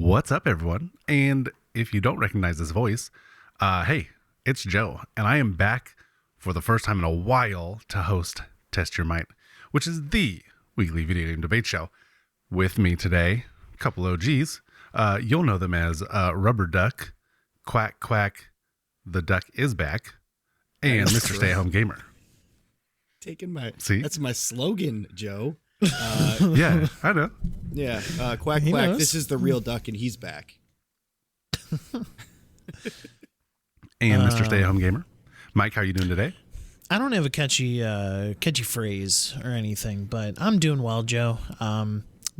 What's up, everyone? And if you don't recognize this voice, hey, it's Joe, and I am back for the first time in a while to host Test Your Might, which is the weekly video game debate show. With me today, a couple OGs. You'll know them as Rubber Duck, Quack Quack, the Duck is back, and Mr. Stay-at-Home Gamer. That's my slogan, Joe. Yeah, I know. Yeah, Quack He Quack, knows. this is the real duck and he's back. And Mr. Stay-at-Home Gamer. Mike, how are you doing today? I don't have a catchy phrase or anything, but I'm doing well, Joe.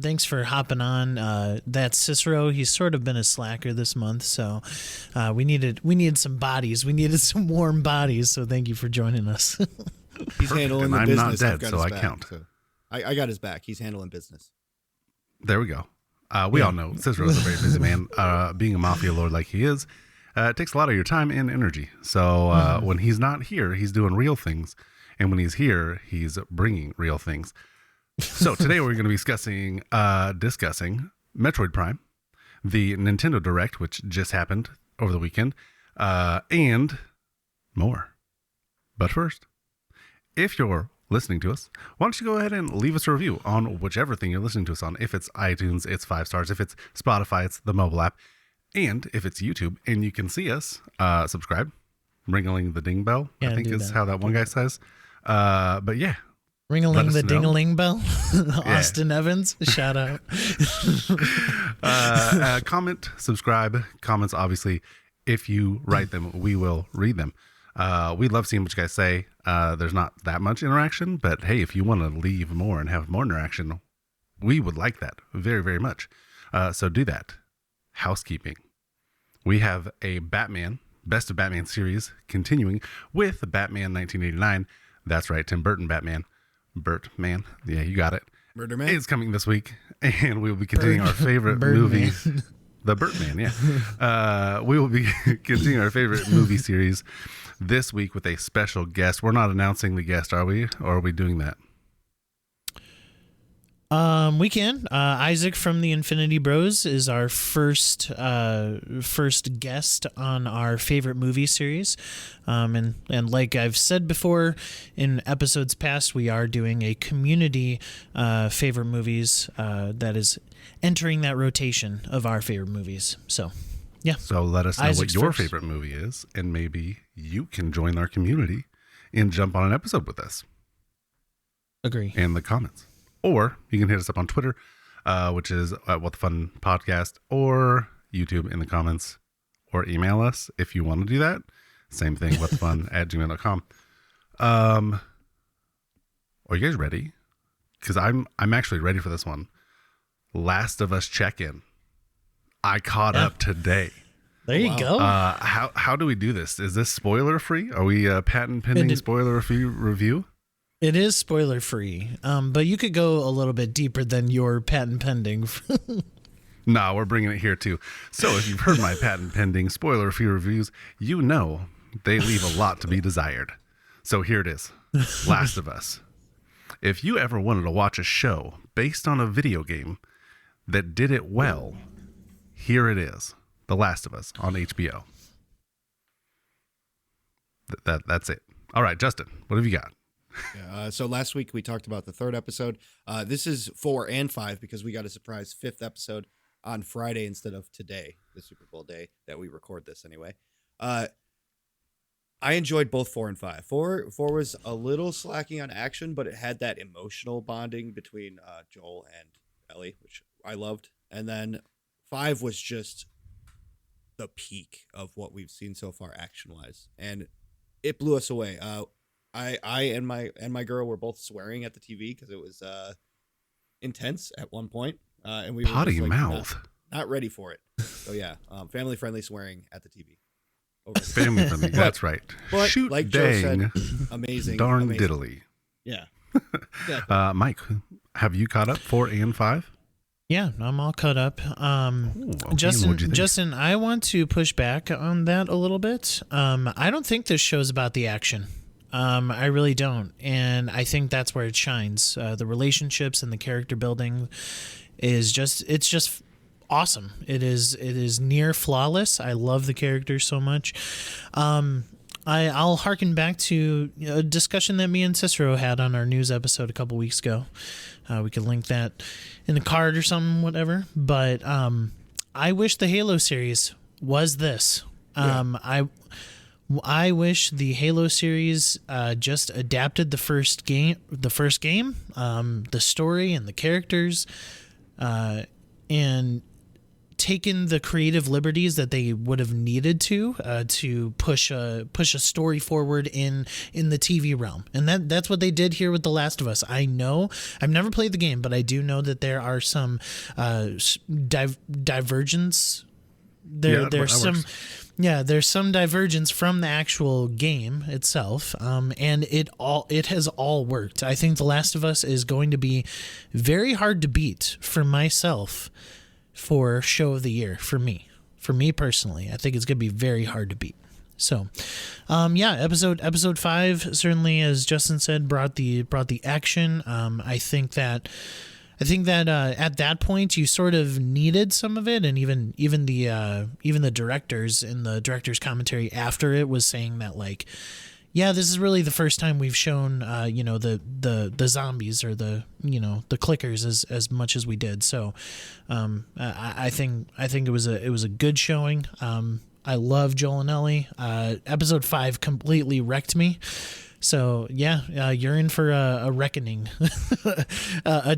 Thanks for hopping on. That's Cicero. He's sort of been a slacker this month, so we needed some bodies. We needed some warm bodies, so thank you for joining us. He's handling and the I'm business. not dead, I've got so his I back, count. so I got his back. He's handling business. There we go. We all know Cicero's a very busy man. Being a mafia lord like he is, it takes a lot of your time and energy. So when he's not here, he's doing real things. And when he's here, he's bringing real things. So today we're going to be discussing Metroid Prime, the Nintendo Direct, which just happened over the weekend, and more. But first, if you're listening to us, why don't you go ahead and leave us a review on whichever thing you're listening to us on. If it's iTunes, it's 5 stars. If it's Spotify, it's the mobile app. And if it's YouTube and you can see us, subscribe, ringling the ding bell, Yeah, I think do is that. how that one guy says. But yeah, Ring-a-ling us the know. ding-a-ling bell. Austin Evans, shout out. comment, subscribe, comments, obviously, if you write them, we will read them. We love seeing what you guys say. There's not that much interaction, but hey, if you want to leave more and have more interaction, we would like that very, very much. So do that. Housekeeping. We have a Batman, Best of Batman series continuing with Batman 1989. That's right, Tim Burton Batman. Bertman. Yeah, you got it. Murder Man? It's coming this week, and we will be continuing our favorite movie. The Birdman, yeah. We will be continuing our favorite movie series this week with a special guest. We're not announcing the guest, are we? Or are we doing that? We can. Isaac from the Infinity Bros is our first guest on our favorite movie series. And like I've said before in episodes past, we are doing a community favorite movies that is entering that rotation of our favorite movies. So, yeah. So let us know Isaac's what your first. favorite movie is, and maybe you can join our community and jump on an episode with us Agree. in the comments. Or you can hit us up on Twitter, which is What the Fun Podcast, or YouTube in the comments, or email us if you want to do that. Same thing, whatthefun@gmail.com. Are you guys ready? Because I'm actually ready for this one. Last of Us check-in. I caught up today. There you go. How do we do this? Is this spoiler free? Are we patent pending spoiler free review? It is spoiler free, but you could go a little bit deeper than your patent pending. No, we're bringing it here too. So if you've heard my patent pending spoiler free reviews, you know they leave a lot to be desired. So here it is. Last of Us. If you ever wanted to watch a show based on a video game that did it well, here it is. The Last of Us on HBO. That's it. All right, Justin, what have you got? So last week we talked about the third episode. This is 4 and 5 because we got a surprise 5th episode on Friday instead of today, the Super Bowl day that we record this anyway. I enjoyed both 4 and 5. 4 was a little slacking on action, but it had that emotional bonding between Joel and Ellie, which I loved. And then 5 was just the peak of what we've seen so far action-wise, and it blew us away. I and my girl were both swearing at the TV because it was intense at one point, and we were Potty just, like, mouth. not ready for it. So yeah, family friendly swearing at the TV. Family friendly. That's right. But Shoot, like Joe dang, said, amazing, darn amazing. diddly. Yeah. Exactly. Mike, have you caught up 4 and 5? Yeah, I'm all caught up. Okay, Justin, what'd you think? Justin, I want to push back on that a little bit. I don't think this show's about the action. I really don't, and I think that's where it shines. The relationships and the character building is just awesome. It is near flawless. I love the character so much. I'll harken back to a discussion that me and Cicero had on our news episode a couple weeks ago. We could link that in the card or something, whatever. But I wish the Halo series was this. I wish the Halo series just adapted the first game, the story and the characters, and taken the creative liberties that they would have needed to push a story forward in the TV realm. And that's what they did here with The Last of Us. I know I've never played the game, but I do know that there are some divergence. There's some divergence from the actual game itself, and it has all worked. I think The Last of Us is going to be very hard to beat for myself for show of the year for me personally. I think it's going to be very hard to beat. So, episode 5 certainly, as Justin said, brought the action. I think that at that point you sort of needed some of it, and even the directors in the director's commentary after it was saying that, like, yeah, this is really the first time we've shown the zombies or the clickers as much as we did. So I think it was a good showing. I love Joel and Ellie. Episode 5 completely wrecked me. So you're in for a reckoning, a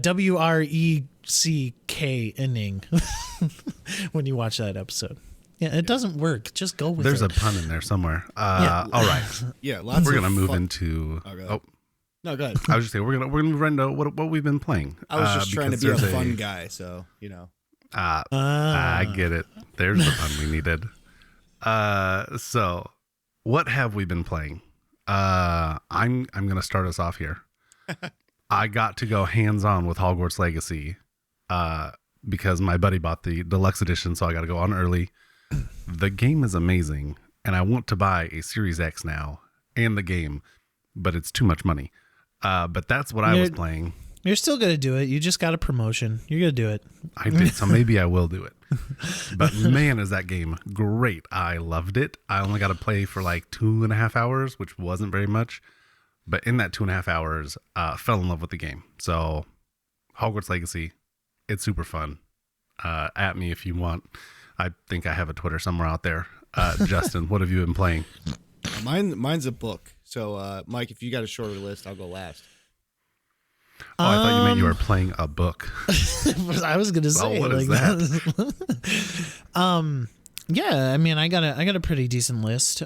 WRECK inning when you watch that episode. Yeah, it doesn't work. Just go with There's it. a pun in there somewhere. All right. Yeah, lots. We're gonna move into. No, go ahead. I was just saying we're gonna move into what we've been playing. I was just trying to be a fun guy, so I get it. There's the pun we needed. So what have we been playing? I'm gonna start us off here. I got to go hands-on with Hogwarts Legacy because my buddy bought the deluxe edition, so I got to go on early. The game is amazing, and I want to buy a Series X now and the game, but it's too much money. But that's what I was playing. You're still going to do it. You just got a promotion. You're going to do it. I did, so maybe I will do it. But man, is that game great. I loved it. I only got to play for like 2.5 hours, which wasn't very much. But in that 2.5 hours, fell in love with the game. So Hogwarts Legacy, it's super fun. At me if you want. I think I have a Twitter somewhere out there. Justin, what have you been playing? Mine's a book. So, Mike, if you got a shorter list, I'll go last. Oh, I thought you meant you were playing a book. I was going to say, what is that? Yeah, I mean, I got a pretty decent list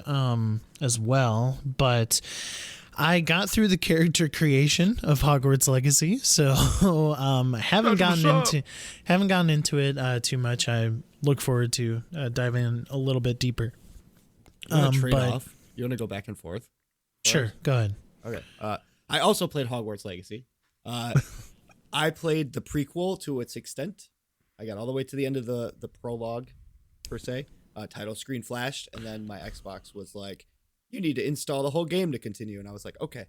as well, but I got through the character creation of Hogwarts Legacy, so haven't gotten into it too much. I look forward to diving in a little bit deeper. You want to trade off? You want to go back and forth? Sure, go ahead. Okay. I also played Hogwarts Legacy. I played the prequel to its extent. I got all the way to the end of the prologue, per se. Title screen flashed, and then my Xbox was like, you need to install the whole game to continue. And I was like, okay,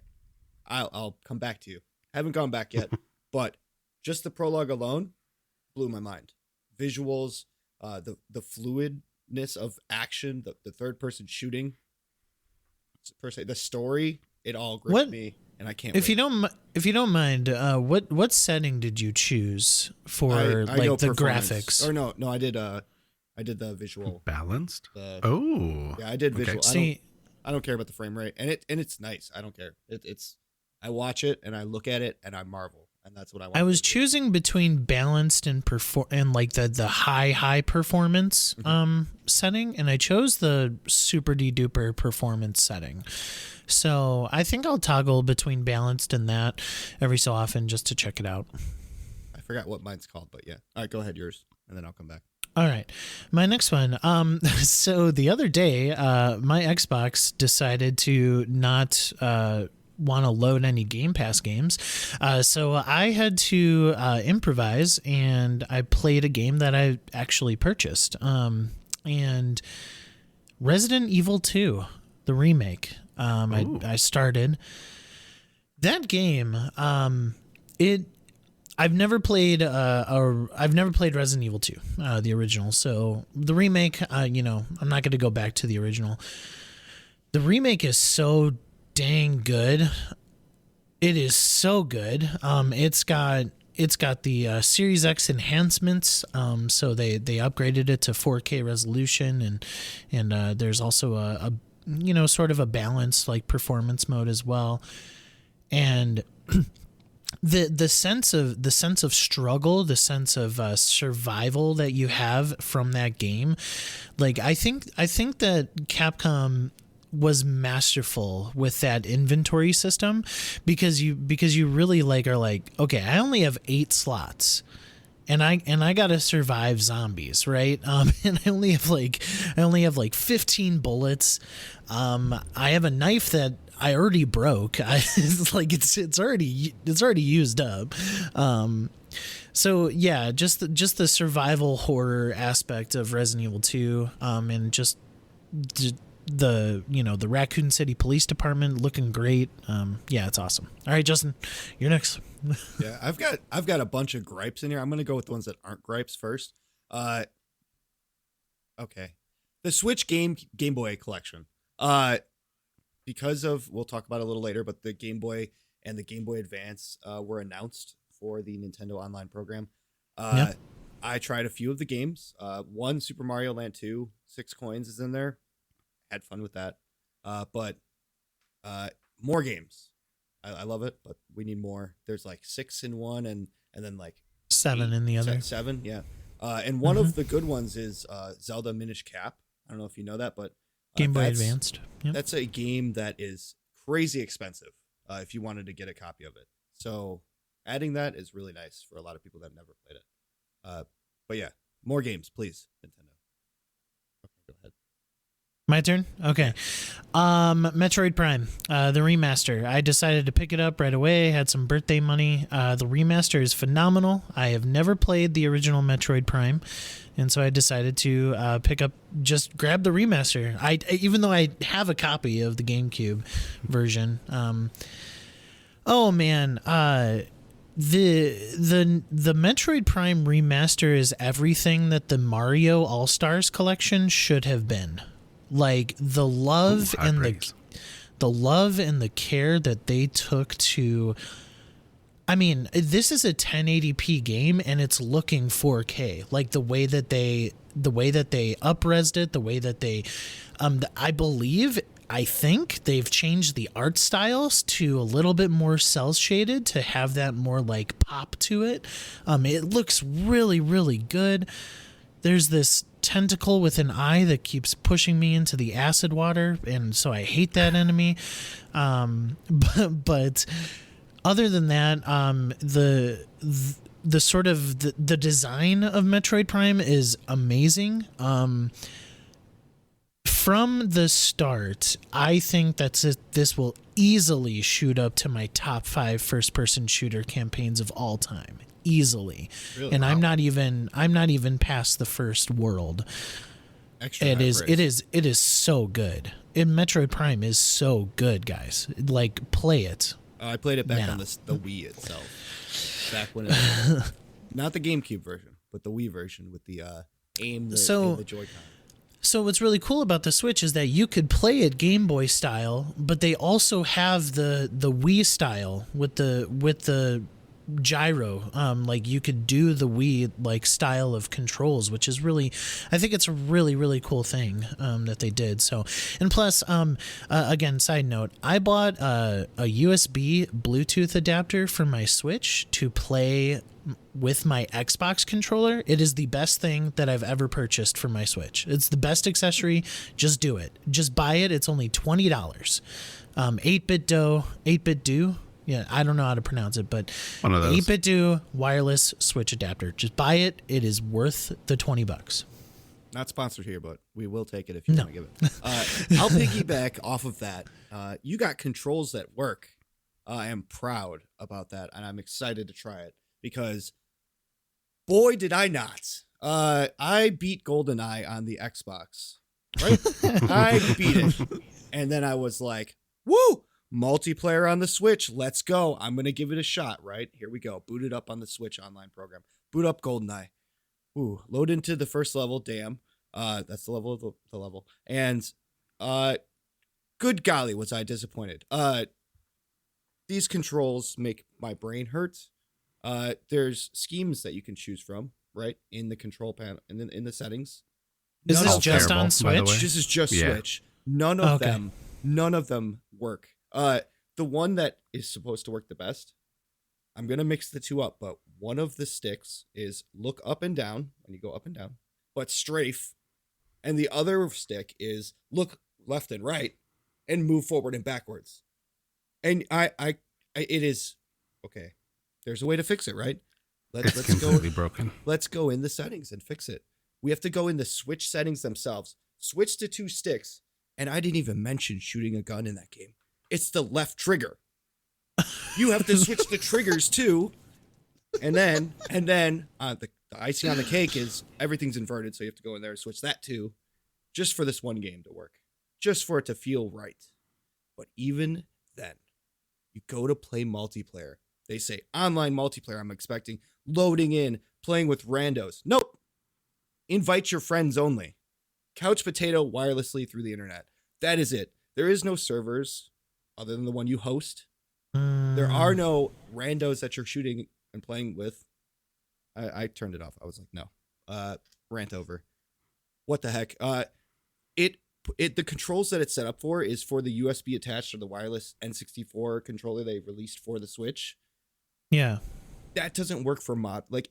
I'll come back to you. Haven't gone back yet, but just the prologue alone blew my mind. Visuals, the fluidness of action, the third person shooting, per se, the story, it all gripped me, and I can't. If you don't mind, what setting did you choose for like the graphics? Or no, I did the visual balanced. Yeah, I did visual. Okay. I don't care about the frame rate, and it's nice. I don't care. I watch it and I look at it and I marvel, and that's what I want. I was choosing between balanced and like the high performance setting, and I chose the super duper performance setting. So I think I'll toggle between balanced and that every so often just to check it out. I forgot what mine's called, but yeah. All right, go ahead, yours, and then I'll come back. All right. My next one. So the other day, my Xbox decided to not want to load any Game Pass games. So I had to improvise, and I played a game that I actually purchased. And Resident Evil 2, the remake. I started that game. I've never played Resident Evil 2, the original. So the remake, I'm not going to go back to the original. The remake is so dang good. It is so good. It's got the Series X enhancements. So they upgraded it to 4K resolution, and there's also a sort of a balanced like performance mode as well. And the sense of struggle, the sense of survival that you have from that game, like I think that Capcom was masterful with that inventory system, because you really are like, okay, I only have 8 slots. And I gotta survive zombies, right? And I only have like 15 bullets. I have a knife that I already broke. It's already used up. So yeah, just the survival horror aspect of Resident Evil 2, and just the Raccoon City Police Department looking great. Yeah, it's awesome. All right, Justin, you're next. Yeah, I've got a bunch of gripes in here. I'm gonna go with the ones that aren't gripes first. Okay, the Switch Game Boy collection. Because of, we'll talk about it a little later, but the Game Boy and the Game Boy Advance were announced for the Nintendo Online program. Yep. I tried a few of the games. One, Super Mario Land 2, 6 coins is in there. Had fun with that. But more games. I love it, but we need more. There's like 6 in one, and then like 7 in the other. 7, yeah. And one of the good ones is Zelda Minish Cap. I don't know if you know that, but Game Boy Advanced. Yep. That's a game that is crazy expensive if you wanted to get a copy of it. So adding that is really nice for a lot of people that have never played it. But yeah, more games, please, Nintendo. Okay, go ahead. My turn? Okay. Metroid Prime, the remaster. I decided to pick it up right away. Had some birthday money. The remaster is phenomenal. I have never played the original Metroid Prime, and so I decided to just grab the remaster. Even though I have a copy of the GameCube version. Oh man, the Metroid Prime remaster is everything that the Mario All-Stars collection should have been. Like the love and the care that they took to, I mean, this is a 1080p game and it's looking 4K. Like the way that they up-resed it, the way that they, I think they've changed the art styles to a little bit more cel shaded to have that more like pop to it. It looks really, really good. There's this tentacle with an eye that keeps pushing me into the acid water, and so I hate that enemy. But other than that, the sort of the design of Metroid Prime is amazing. From the start, I think this will easily shoot up to my top 5 first-person shooter campaigns of all time. Easily. Really? And wow. I'm not even past the first world. It is so good. Metroid Prime is so good, guys. Like, play it. I played it back on the Wii itself. Back when it was not the GameCube version, but the Wii version with the aim and the Joy-Con. So what's really cool about the Switch is that you could play it Game Boy style, but they also have the Wii style with the gyro. Like you could do the Wii like style of controls, which is really, I think it's a really, really cool thing that they did. So, and plus, again, side note, I bought a USB Bluetooth adapter for my Switch to play with my Xbox controller. It is the best thing that I've ever purchased for my Switch. It's the best accessory. Just do it. Just buy it. It's only $20. 8-bit do. Yeah, I don't know how to pronounce it, but 8-bit do wireless Switch adapter. Just buy it. It is worth the $20. Not sponsored here, but we will take it if you want to give it. I'll piggyback off of that. You got controls that work. I am proud about that, and I'm excited to try it because, boy, did I not. I beat GoldenEye on the Xbox, right? I beat it, and then I was like, woo! multiplayer on the Switch. Let's go. I'm going to give it a shot, right? Here we go. Boot it up on the Switch online program. Boot up GoldenEye. Ooh, load into the first level. Damn. That's the level of the level. And good golly, was I disappointed. These controls make my brain hurt. There's schemes that you can choose from, right? In the control panel, in the settings. Is this just terrible, on by the Switch? way. This is just Yeah. Switch. None of them work. The one that is supposed to work the best, I'm going to mix the two up, but one of the sticks is look up and down when you go up and down, but strafe. And the other stick is look left and right and move forward and backwards. And it is okay. There's a way to fix it, right? It's completely broken. Let's go in the settings and fix it. We have to go in the Switch settings themselves, switch to 2 sticks. And I didn't even mention shooting a gun in that game. It's the left trigger. You have to switch the triggers too. And then the icing on the cake is everything's inverted. So you have to go in there and switch that too, just for this one game to work, just for it to feel right. But even then, you go to play multiplayer. They say online multiplayer. I'm expecting loading in, playing with randos. Nope. Invite your friends only. Couch potato wirelessly through the internet. That is it. There is no servers other than the one you host. There are no randos that you're shooting and playing with. I turned it off. I was like, no. Rant over. What the heck? The controls that it's set up for is for the USB attached to the wireless N64 controller they released for the Switch. Yeah. That doesn't work for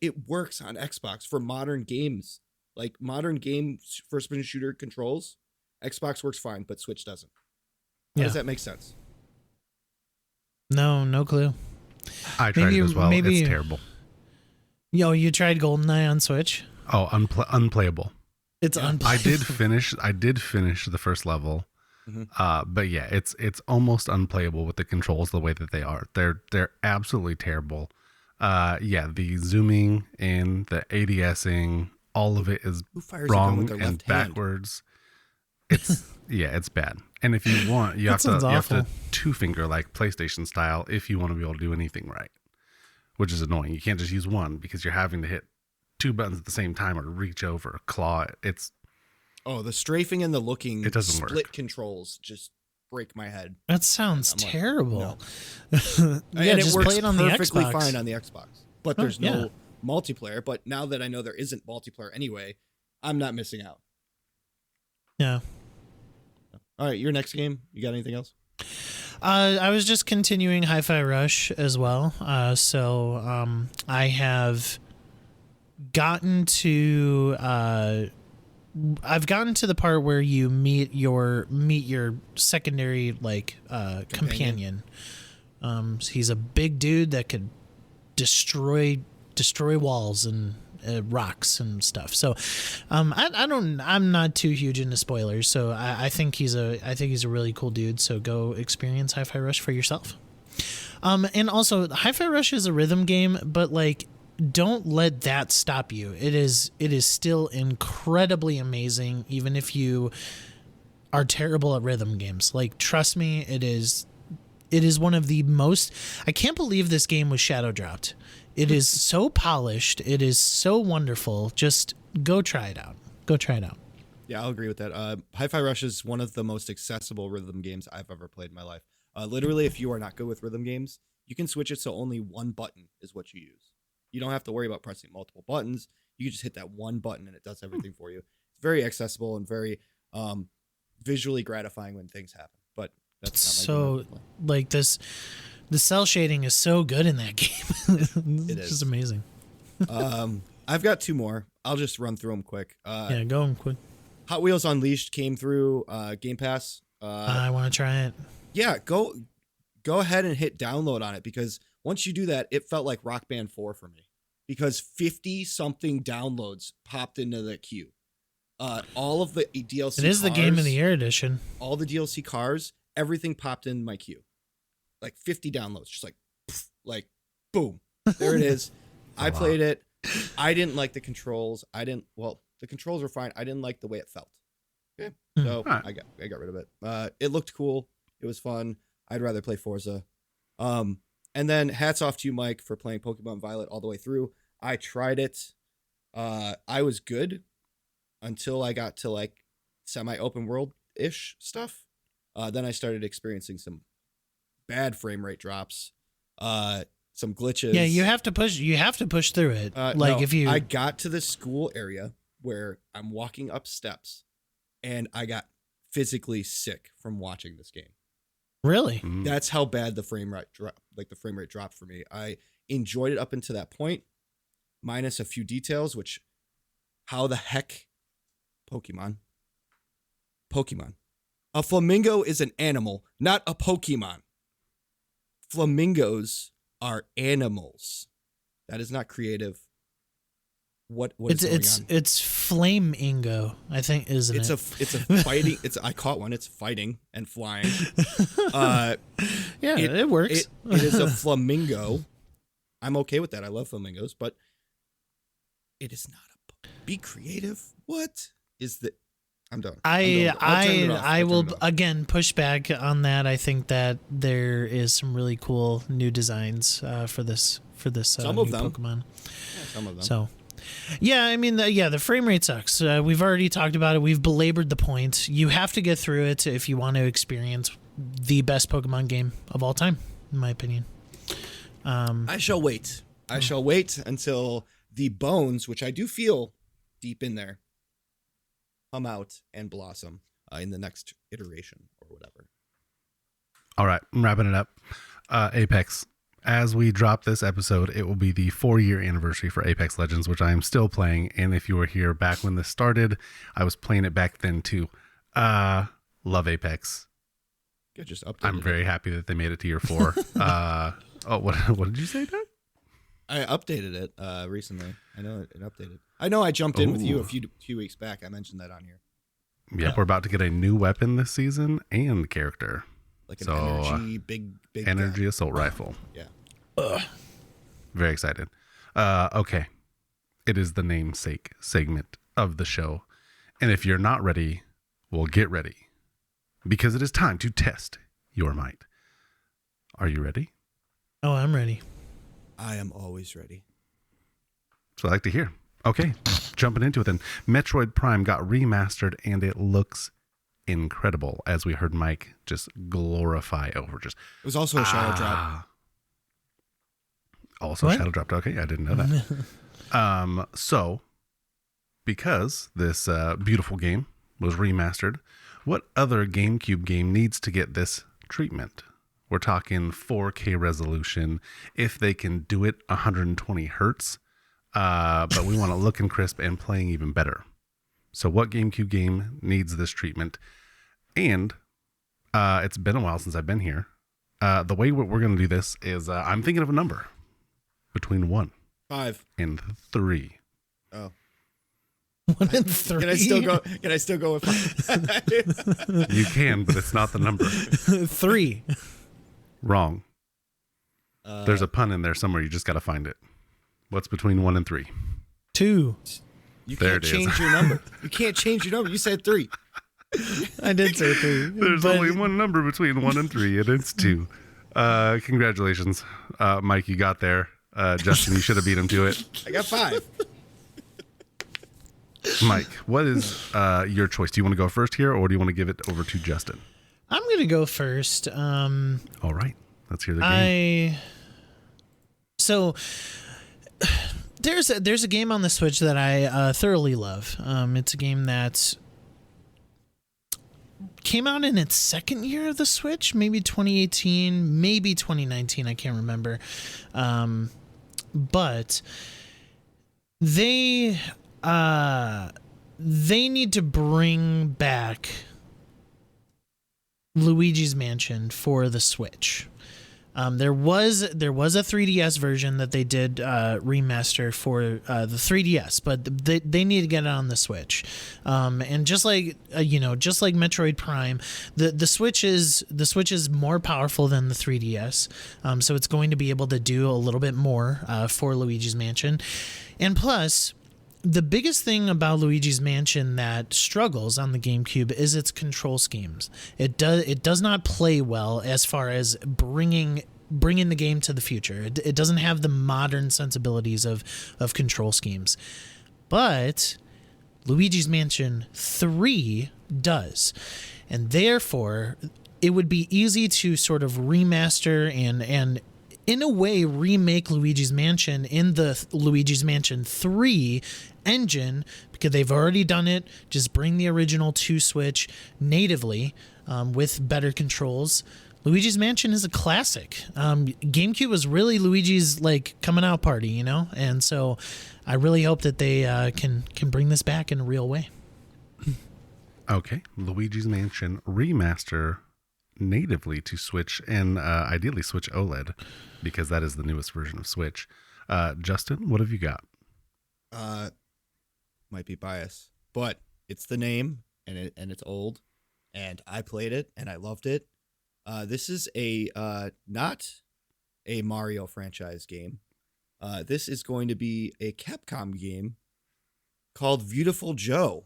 it works on Xbox for modern games. Like modern game first-person shooter controls, Xbox works fine, but Switch doesn't. How does that make sense? No clue. I tried it as well. It's terrible. You tried GoldenEye on Switch? Oh, unplayable. It's unplayable. I did finish the first level. Mm-hmm. But yeah, it's almost unplayable with the controls the way that they are. They're absolutely terrible. The zooming and the ADSing, all of it is wrong and backwards. It's bad. And if you want, you have to 2-finger like PlayStation style if you want to be able to do anything right, which is annoying. You can't just use one because you're having to hit 2 buttons at the same time or reach over, or claw. The strafing and the looking it doesn't split work. Controls just break my head. That sounds terrible. No. Yeah, and just it works play it on perfectly the Xbox. fine on the Xbox. But there's no multiplayer. But now that I know there isn't multiplayer anyway, I'm not missing out. Yeah. All right, your next game. You got anything else? I was just continuing Hi-Fi Rush as well. I have gotten to I've gotten to the part where you meet your secondary companion. He's a big dude that could destroy walls and rocks and stuff. So I'm not too huge into spoilers. So I think he's a really cool dude. So go experience Hi-Fi Rush for yourself. And also Hi-Fi Rush is a rhythm game, but don't let that stop you. It is still incredibly amazing, even if you are terrible at rhythm games. Trust me, it is one of the most. I can't believe this game was shadow dropped. It is so polished. It is so wonderful. Just go try it out. Yeah, I'll agree with that. Hi-Fi Rush is one of the most accessible rhythm games I've ever played in my life. Literally, if you are not good with rhythm games, you can switch it so only one button is what you use. You don't have to worry about pressing multiple buttons. You can just hit that one button and it does everything for you. It's very accessible and very visually gratifying when things happen. But that's not my game. The cell shading is so good in that game. It's just amazing. I've got 2 more. I'll just run through them quick. Go on quick. Hot Wheels Unleashed came through Game Pass. I want to try it. Yeah, go ahead and hit download on it, because once you do that, it felt like Rock Band 4 for me, because 50-something downloads popped into the queue. All of the DLC. It is the Game of the Year edition. All the DLC cars, everything popped in my queue. 50 downloads, just boom. There it is. I played it. I didn't like the controls. The controls were fine. I didn't like the way it felt. Okay. So I got rid of it. It looked cool. It was fun. I'd rather play Forza. And then hats off to you, Mike, for playing Pokemon Violet all the way through. I tried it. I was good until I got to like semi-open world-ish stuff. Then I started experiencing some bad frame rate drops, some glitches. Yeah, you have to push through it. I got to the school area where I'm walking up steps, and I got physically sick from watching this game. Really? That's how bad the frame rate dropped for me. I enjoyed it up until that point, minus a few details, which how the heck Pokemon. A flamingo is an animal, not a Pokemon. Flamingos are animals. That is not creative. What is going on? It's Flamingo, I think, isn't it? It's a fighting. I caught one. It's fighting and flying. It works. It is a flamingo. I'm okay with that. I love flamingos, but it is not be creative. What is the? I'm done. I will again push back on that. I think that there is some really cool new designs for this some of them Pokemon. Yeah, some of them. So, yeah, I mean, the frame rate sucks. We've already talked about it. We've belabored the point. You have to get through it if you want to experience the best Pokemon game of all time, in my opinion. I shall wait. I shall wait until the bones, which I do feel deep in there, come out and blossom in the next iteration or whatever. All right, I'm wrapping it up. Apex. As we drop this episode, it will be the 4-year anniversary for Apex Legends, which I am still playing. And if you were here back when this started, I was playing it back then too. Love Apex. Just updated. I'm very happy that they made it to year 4. What did you say, Doug? I updated it recently. I know it updated. I know I jumped in with you a few weeks back. I mentioned that on here. Yep, we're about to get a new weapon this season and character. Like an energy, big energy assault rifle. Yeah. Very excited. Okay. It is the namesake segment of the show. And if you're not ready, well, get ready. Because it is time to test your might. Are you ready? Oh, I'm ready. I am always ready. So I like to hear. Okay, jumping into it then. Metroid Prime got remastered and it looks incredible, as we heard Mike just glorify over. Just it was also a shadow drop. Also shadow dropped. Okay, I didn't know that. So because this beautiful game was remastered, what other GameCube game needs to get this treatment? We're talking 4K resolution. If they can do it 120 hertz, but we want it looking crisp and playing even better. So what GameCube game needs this treatment? And it's been a while since I've been here. The way we're going to do this is I'm thinking of a number between 1, 5, and 3. Oh. 1 and 3. Can I still go with 5? You can, but it's not the number. 3. Wrong. There's a pun in there somewhere. You just got to find it. What's between 1 and 3? 2. You can't change your number. You can't change your number. You said 3. I did say 3. There's only one number between 1 and 3, and it's 2. Congratulations, Mike. You got there. Justin, you should have beat him to it. I got 5. Mike, what is your choice? Do you want to go first here, or do you want to give it over to Justin? I'm going to go first. All right. Let's hear the game. So there's a game on the Switch that I thoroughly love. It's a game that came out in its second year of the Switch, maybe 2018, maybe 2019. I can't remember. But they need to bring back Luigi's Mansion for the Switch. There was a 3DS version that they did remaster for the 3DS, but they need to get it on the Switch. And just like Metroid Prime, the Switch is more powerful than the 3DS. So it's going to be able to do a little bit more for Luigi's Mansion, and plus, the biggest thing about Luigi's Mansion that struggles on the GameCube is its control schemes. It does not play well as far as bringing the game to the future. It doesn't have the modern sensibilities of control schemes. But Luigi's Mansion 3 does. And therefore, it would be easy to sort of remaster and in a way remake Luigi's Mansion in the Luigi's Mansion 3 engine, because they've already done it. Just bring the original to Switch natively with better controls. Luigi's Mansion is a classic. GameCube was really Luigi's like coming out party, you know? And so I really hope that they can bring this back in a real way. Okay, Luigi's Mansion remaster natively to Switch and ideally Switch OLED, because that is the newest version of Switch. Justin, what have you got? Might be biased, but it's the name and it's old, and I played it and I loved it. This is not a Mario franchise game. This is going to be a Capcom game called Beautiful Joe.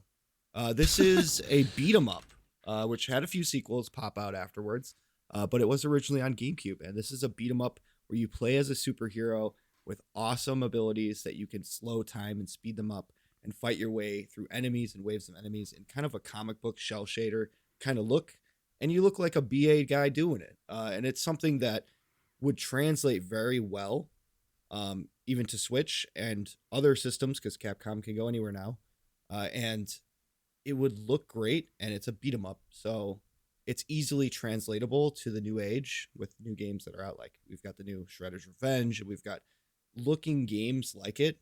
This is a beat 'em up, which had a few sequels pop out afterwards, but it was originally on GameCube. And this is a beat 'em up where you play as a superhero with awesome abilities that you can slow time and speed them up and fight your way through enemies and waves of enemies in kind of a comic book shell shader kind of look. And you look like a BA guy doing it. And it's something that would translate very well, even to Switch and other systems, because Capcom can go anywhere now. And it would look great, and it's a beat 'em up. So it's easily translatable to the new age with new games that are out. Like we've got the new Shredder's Revenge, and we've got looking games like it.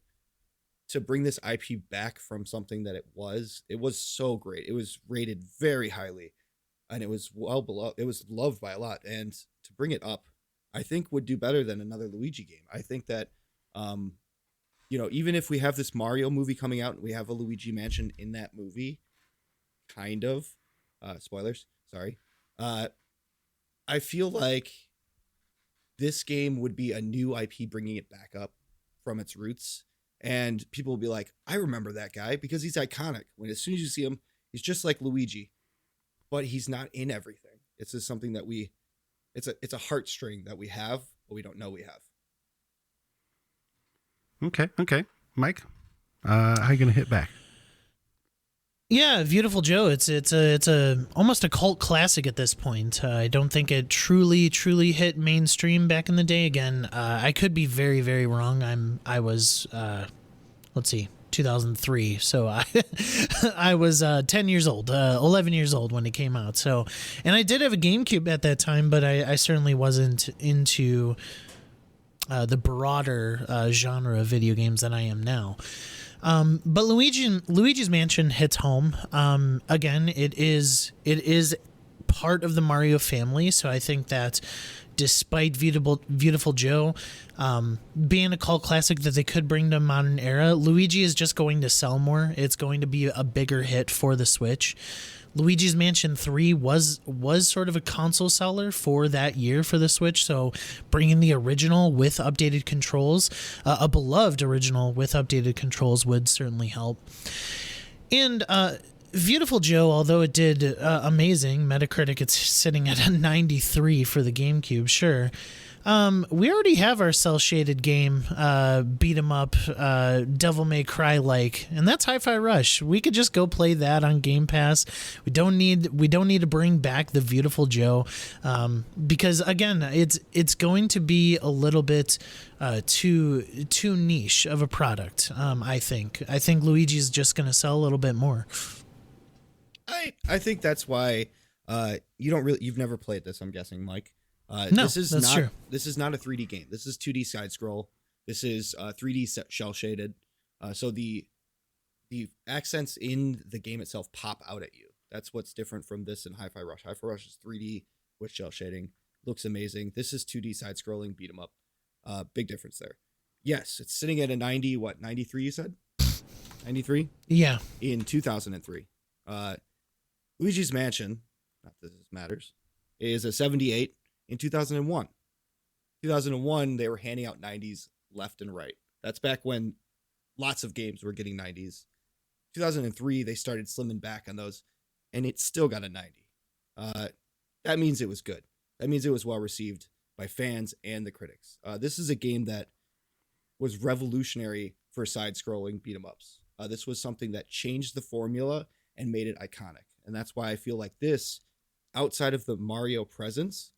To bring this IP back from something that it was so great. It was rated very highly, and it was well below. It was loved by a lot, and to bring it up, I think would do better than another Luigi game. I think that, even if we have this Mario movie coming out and we have a Luigi Mansion in that movie, kind of, spoilers, sorry. I feel like this game would be a new IP bringing it back up from its roots. And people will be like, I remember that guy because he's iconic. When as soon as you see him, he's just like Luigi, but he's not in everything. It's just something that it's a heartstring that we have, but we don't know we have. Okay. Mike, how you going to hit back? Yeah, Beautiful Joe. It's a almost a cult classic at this point. I don't think it truly hit mainstream back in the day. Again, I could be very, very wrong. I was, let's see, 2003. So I was 10 years old, 11 years old when it came out. So, and I did have a GameCube at that time, but I certainly wasn't into the broader genre of video games than I am now. But Luigi's Mansion hits home. Again, it is part of the Mario family, so I think that despite Beautiful Joe being a cult classic that they could bring to modern era, Luigi is just going to sell more. It's going to be a bigger hit for the Switch. Luigi's Mansion 3 was sort of a console seller for that year for the Switch, so bringing the original with updated controls, a beloved original with updated controls, would certainly help. And Beautiful Joe, although it did amazing, Metacritic, it's sitting at a 93 for the GameCube, sure. We already have our cel-shaded game, beat 'em up, Devil May Cry like, and that's Hi-Fi Rush. We could just go play that on Game Pass. We don't need to bring back the Beautiful Joe, because again, it's going to be a little bit too niche of a product. I think Luigi's just going to sell a little bit more. I think that's why you've never played this, I'm guessing, Mike. No, that's true. This is not a 3D game. This is 2D side scroll. This is 3D shell shaded. So the accents in the game itself pop out at you. That's what's different from this and Hi-Fi Rush. Hi-Fi Rush is 3D with shell shading. Looks amazing. This is 2D side scrolling, beat 'em up. Big difference there. Yes, it's sitting at a 93 you said? 93? Yeah. In 2003. Luigi's Mansion, not that this matters, is a 78 in 2001. 2001, they were handing out 90s left and right. That's back when lots of games were getting 90s. 2003, they started slimming back on those, and it still got a 90. That means it was good. That means it was well received by fans and the critics. This is a game that was revolutionary for side-scrolling beat-em-ups. This was something that changed the formula and made it iconic. And that's why I feel like this, outside of the Mario presence,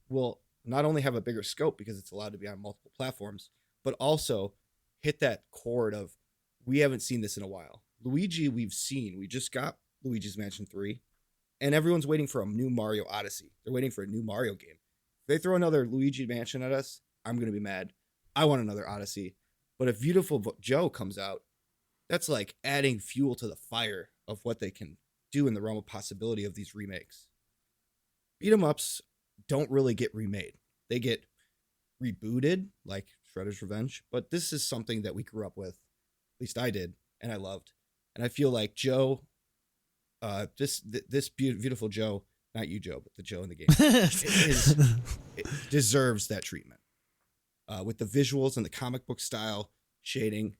will not only have a bigger scope because it's allowed to be on multiple platforms, but also hit that chord of, we haven't seen this in a while. Luigi, we've seen. We just got Luigi's Mansion 3, and everyone's waiting for a new Mario Odyssey. They're waiting for a new Mario game. If they throw another Luigi Mansion at us, I'm going to be mad. I want another Odyssey. But if Beautiful Joe comes out, that's like adding fuel to the fire of what they can do in the realm of possibility of these remakes. Beat 'em ups don't really get remade. They get rebooted, like Shredder's Revenge, but this is something that we grew up with. At least I did, and I loved. And I feel like Joe, this Beautiful Joe, not you, Joe, but the Joe in the game, it deserves that treatment. With the visuals and the comic book style shading,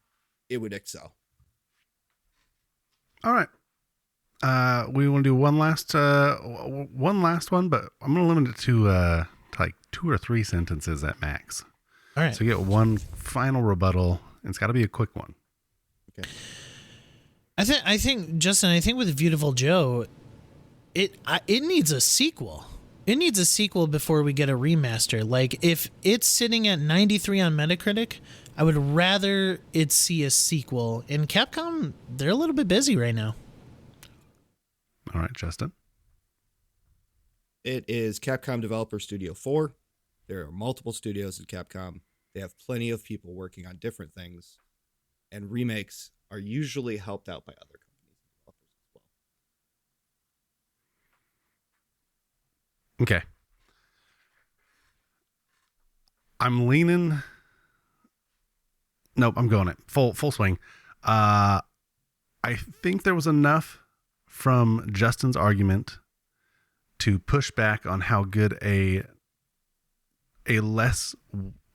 it would excel. All right. We want to do one last one, but I'm going to limit it to like 2 or 3 sentences at max. All right. So you get one final rebuttal, and it's got to be a quick one. Okay. I think Justin, I think with Beautiful Joe, it needs a sequel. It needs a sequel before we get a remaster. Like, if it's sitting at 93 on Metacritic, I would rather it see a sequel. And Capcom, they're a little bit busy right now. All right, Justin. It is Capcom Developer Studio 4. There are multiple studios at Capcom. They have plenty of people working on different things. And remakes are usually helped out by other companies and developers as well. Okay. I'm leaning. Nope, I'm going it full swing. I think there was enough from Justin's argument to push back on how good a less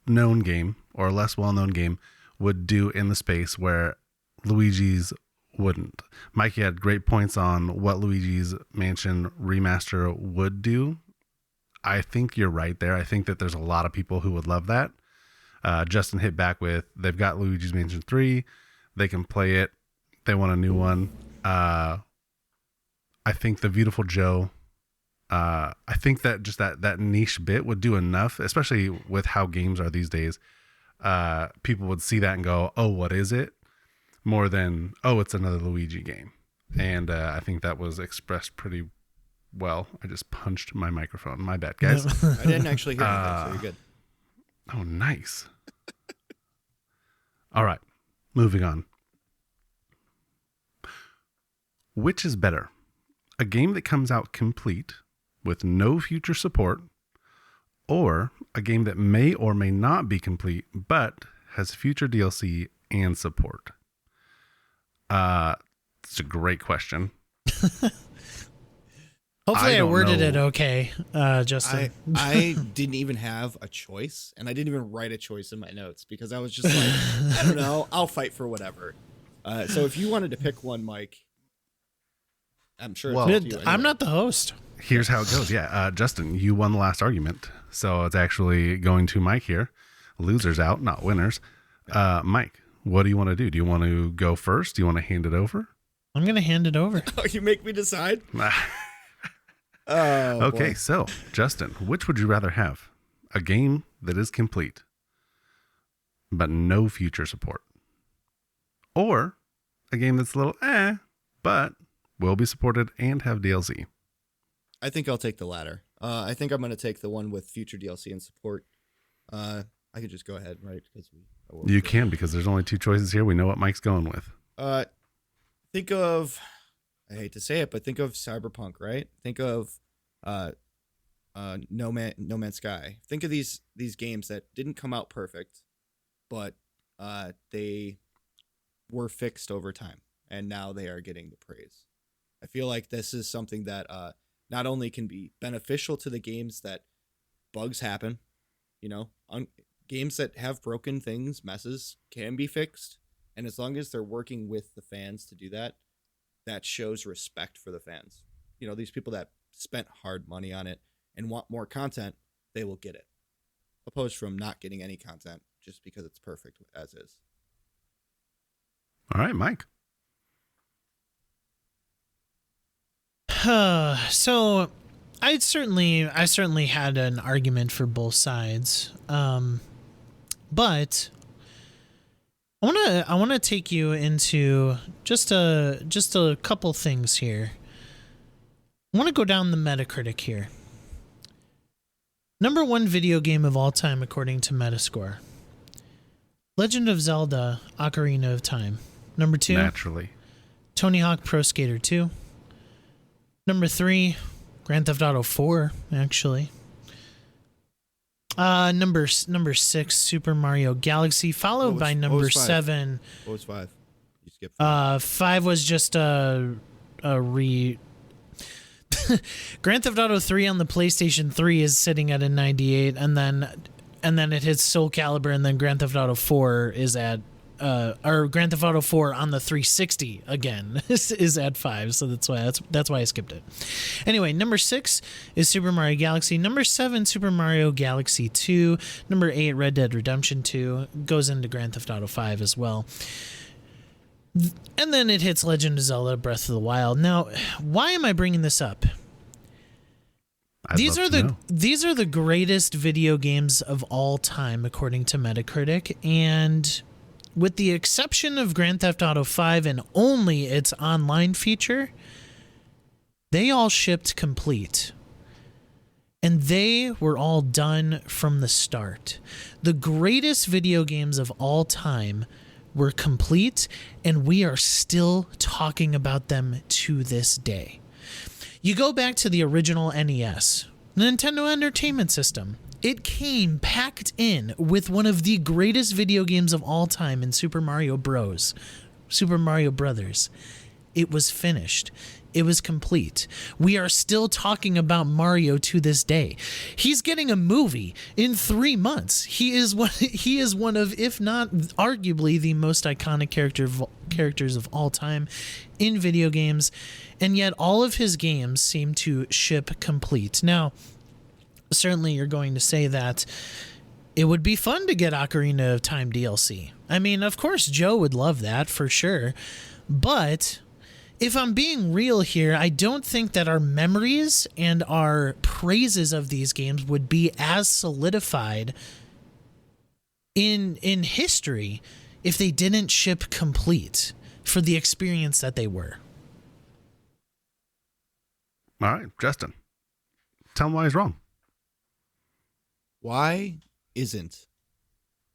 known game or a less well-known game would do in the space where Luigi's wouldn't. Mikey had great points on what Luigi's Mansion remaster would do. I think you're right there. I think that there's a lot of people who would love that. Justin hit back with, they've got Luigi's Mansion 3. They can play it. They want a new one. I think the Beautiful Joe, I think that just that niche bit would do enough, especially with how games are these days. People would see that and go, oh, what is it? More than, oh, it's another Luigi game. And I think that was expressed pretty well. I just punched my microphone. My bad, guys. I didn't actually hear anything, so you're good. Oh, nice. All right, moving on. Which is better? A game that comes out complete with no future support, or a game that may or may not be complete but has future DLC and support? It's a great question. Hopefully I worded it okay, Justin. I didn't even have a choice, and I didn't even write a choice in my notes because I was just like, I don't know, I'll fight for whatever. So if you wanted to pick one, Mike, I'm sure it's up to you anyway. I'm not the host. Here's how it goes. Yeah, Justin, you won the last argument, so it's actually going to Mike here. Losers out, not winners. Mike, what do you want to do? Do you want to go first? Do you want to hand it over? I'm going to hand it over. Oh, you make me decide? Okay, boy. so Justin, which would you rather have? A game that is complete, but no future support, or a game that's a little but will be supported and have DLC? I think I'll take the latter. I think I'm going to take the one with future DLC and support. I could just go ahead, right? Because you can, because there's only 2 choices here. We know what Mike's going with. Think of, I hate to say it, but think of Cyberpunk, right? Think of No Man's Sky. Think of these games that didn't come out perfect, but they were fixed over time, and now they are getting the praise. I feel like this is something that not only can be beneficial to the games that bugs happen, games that have broken things, messes can be fixed, And as long as they're working with the fans to do that, that shows respect for the fans. You know, these people that spent hard money on it and want more content, they will get it. Opposed from not getting any content just because it's perfect as is. All right, Mike. So I certainly had an argument for both sides. But I want to take you into just a couple things here. I want to go down the Metacritic here. Number 1 video game of all time according to Metascore. Legend of Zelda: Ocarina of Time. Number 2, Naturally. Tony Hawk Pro Skater 2. Number 3, Grand Theft Auto 4, actually. Number 6, Super Mario Galaxy, followed by number 7. What was 5? You skipped 5. 5 was just a Grand Theft Auto 3 on the PlayStation 3 is sitting at a 98, and then it hits Soul Calibur, and then Grand Theft Auto 4 is at or Grand Theft Auto 4 on the 360 again is at 5, so that's why I skipped it. Anyway, number 6 is Super Mario Galaxy. Number 7, Super Mario Galaxy 2. Number 8, Red Dead Redemption 2. Goes into Grand Theft Auto 5 as well. And then it hits Legend of Zelda: Breath of the Wild. Now, why am I bringing this up? These are the greatest video games of all time according to Metacritic, and with the exception of Grand Theft Auto 5 and only its online feature, they all shipped complete. And they were all done from the start. The greatest video games of all time were complete, and we are still talking about them to this day. You go back to the original NES, Nintendo Entertainment System. It came packed in with one of the greatest video games of all time in Super Mario Bros. Super Mario Brothers. It was finished. It was complete. We are still talking about Mario to this day. He's getting a movie in 3 months. He is one of, if not arguably, the most iconic characters of all time in video games, and yet all of his games seem to ship complete. Now, certainly you're going to say that it would be fun to get Ocarina of Time DLC. I mean, of course, Joe would love that for sure. But if I'm being real here, I don't think that our memories and our praises of these games would be as solidified in history if they didn't ship complete for the experience that they were. All right, Justin. Tell him why he's wrong. Why isn't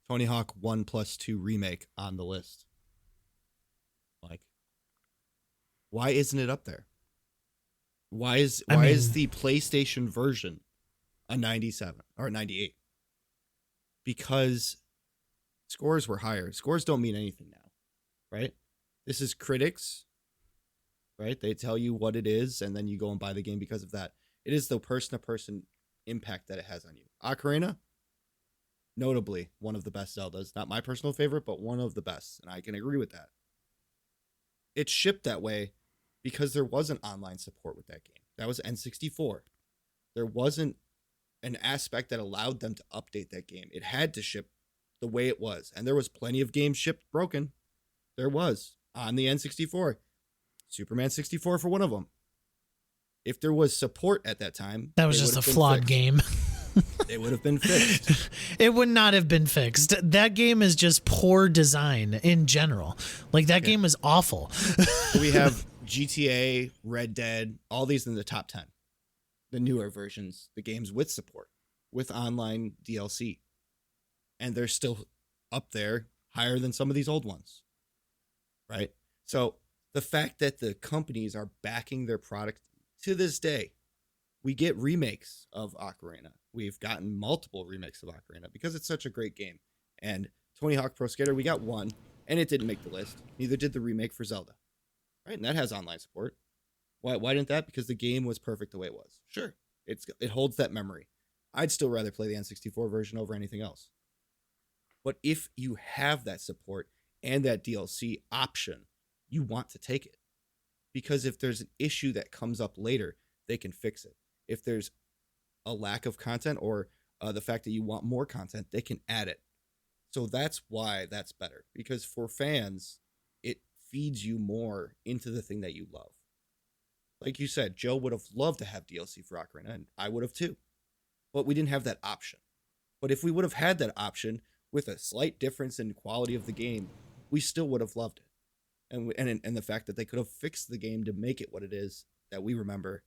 Tony Hawk 1+2 remake on the list? Like, why isn't it up there? Why is the PlayStation version a 97 or a 98? Because scores were higher. Scores don't mean anything now, right? This is critics, right? They tell you what it is, and then you go and buy the game because of that. It is the person-to-person impact that it has on you. Ocarina, notably one of the best Zeldas. Not my personal favorite, but one of the best, and I can agree with that. It shipped that way because there wasn't online support with that game. That was N64. There wasn't an aspect that allowed them to update that game. It had to ship the way it was, and there was plenty of games shipped broken. There was on the N64. Superman 64 for one of them. If there was support at that time, that was just a flawed game. It would have been fixed. It would not have been fixed. That game is just poor design in general. Like, that game is awful. We have GTA, Red Dead, all these in the top 10. The newer versions, the games with support, with online DLC. And they're still up there, higher than some of these old ones. Right? So the fact that the companies are backing their product to this day, we get remakes of Ocarina. We've gotten multiple remakes of Ocarina because it's such a great game. And Tony Hawk Pro Skater, we got one, and it didn't make the list. Neither did the remake for Zelda. Right? And that has online support. Why didn't that? Because the game was perfect the way it was. Sure, it holds that memory. I'd still rather play the N64 version over anything else. But if you have that support and that DLC option, you want to take it. Because if there's an issue that comes up later, they can fix it. If there's a lack of content or the fact that you want more content, they can add it. So that's why that's better. Because for fans, it feeds you more into the thing that you love. Like you said, Joe would have loved to have DLC for Ocarina, and I would have too. But we didn't have that option. But if we would have had that option with a slight difference in quality of the game, we still would have loved it. And the fact that they could have fixed the game to make it what it is that we remember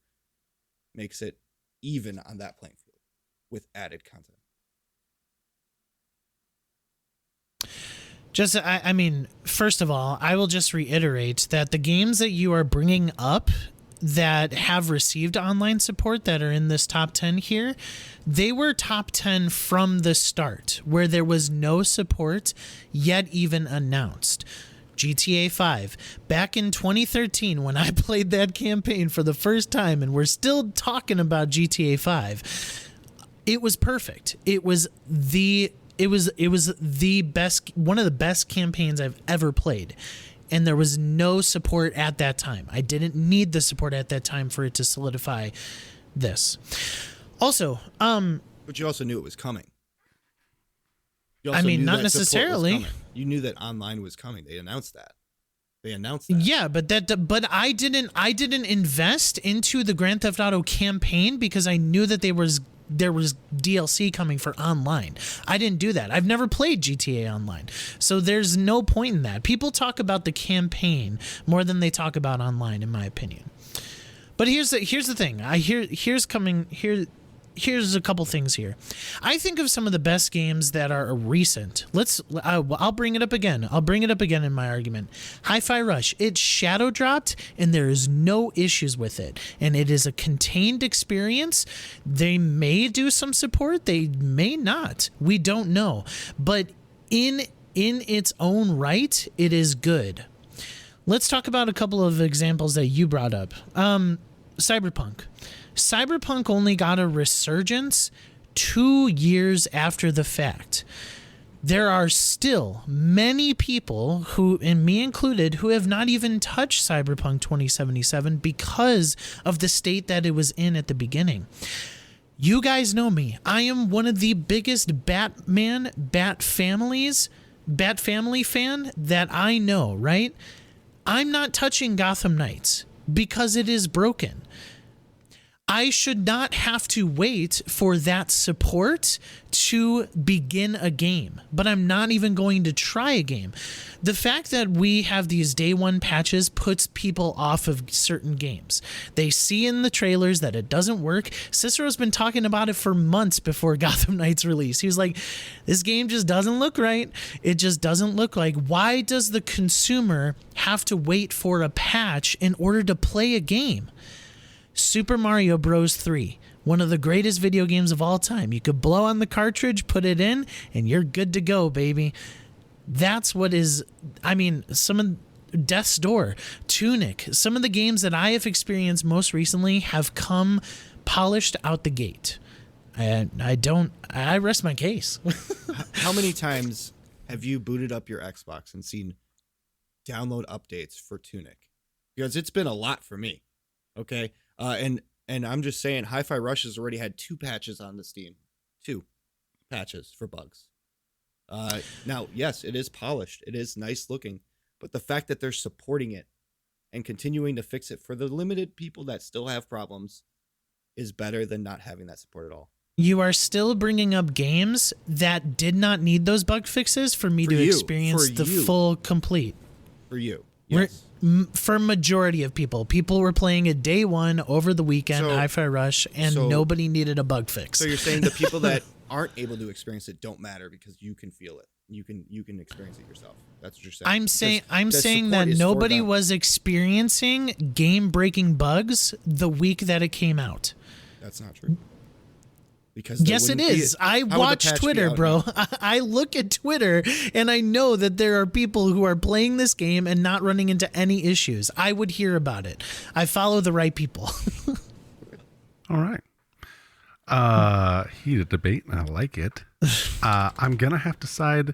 makes it even on that playing field with added content. Just, I mean, first of all, I will just reiterate that the games that you are bringing up that have received online support that are in this top 10 here, they were top 10 from the start, where there was no support yet even announced. GTA 5. Back in 2013, when I played that campaign for the first time, and we're still talking about GTA 5, it was perfect. It was the best, one of the best campaigns I've ever played. And there was no support at that time. I didn't need the support at that time for it to solidify this. Also, but you also knew it was coming. I mean, not necessarily. You knew that online was coming. They announced that. Yeah, but I didn't invest into the Grand Theft Auto campaign because I knew that there was DLC coming for online. I didn't do that. I've never played GTA Online. So there's no point in that. People talk about the campaign more than they talk about online, in my opinion. But here's the thing. Here's a couple things here. I think of some of the best games that are recent. I'll bring it up again. In my argument. Hi-Fi Rush. It's shadow dropped and there is no issues with it. And it is a contained experience. They may do some support. They may not. We don't know. But in its own right, it is good. Let's talk about a couple of examples that you brought up. Cyberpunk. Cyberpunk only got a resurgence 2 years after the fact. There are still many people who, and me included, who have not even touched Cyberpunk 2077 because of the state that it was in at the beginning. You guys know me. I am one of the biggest Bat Family fan that I know, right? I'm not touching Gotham Knights because it is broken. I should not have to wait for that support to begin a game, but I'm not even going to try a game. The fact that we have these day one patches puts people off of certain games. They see in the trailers that it doesn't work. Cicero's been talking about it for months before Gotham Knights release. He was like, this game just doesn't look right. It just doesn't look like. Why does the consumer have to wait for a patch in order to play a game? Super Mario Bros. 3, one of the greatest video games of all time. You could blow on the cartridge, put it in, and you're good to go, baby. That's what is, I mean, some of Death's Door, Tunic, some of the games that I have experienced most recently have come polished out the gate. And I rest my case. How many times have you booted up your Xbox and seen download updates for Tunic? Because it's been a lot for me. Okay. And I'm just saying, Hi-Fi Rush has already had 2 patches on the Steam. 2 patches for bugs. Now, yes, it is polished. It is nice looking. But the fact that they're supporting it and continuing to fix it for the limited people that still have problems is better than not having that support at all. You are still bringing up games that did not need those bug fixes for me to experience the full complete. For you. Yes. For majority of people were playing it day one over the weekend, Hi-Fi Rush, and nobody needed a bug fix. So you're saying the people that aren't able to experience it don't matter because you can feel it. You can experience it yourself. That's what you're saying. I'm saying that nobody was experiencing game-breaking bugs the week that it came out. That's not true. Because yes, it is. I watch Twitter, bro. I look at Twitter and I know that there are people who are playing this game and not running into any issues. I would hear about it. I follow the right people. All right. Heated debate. I like it. I'm going to have to side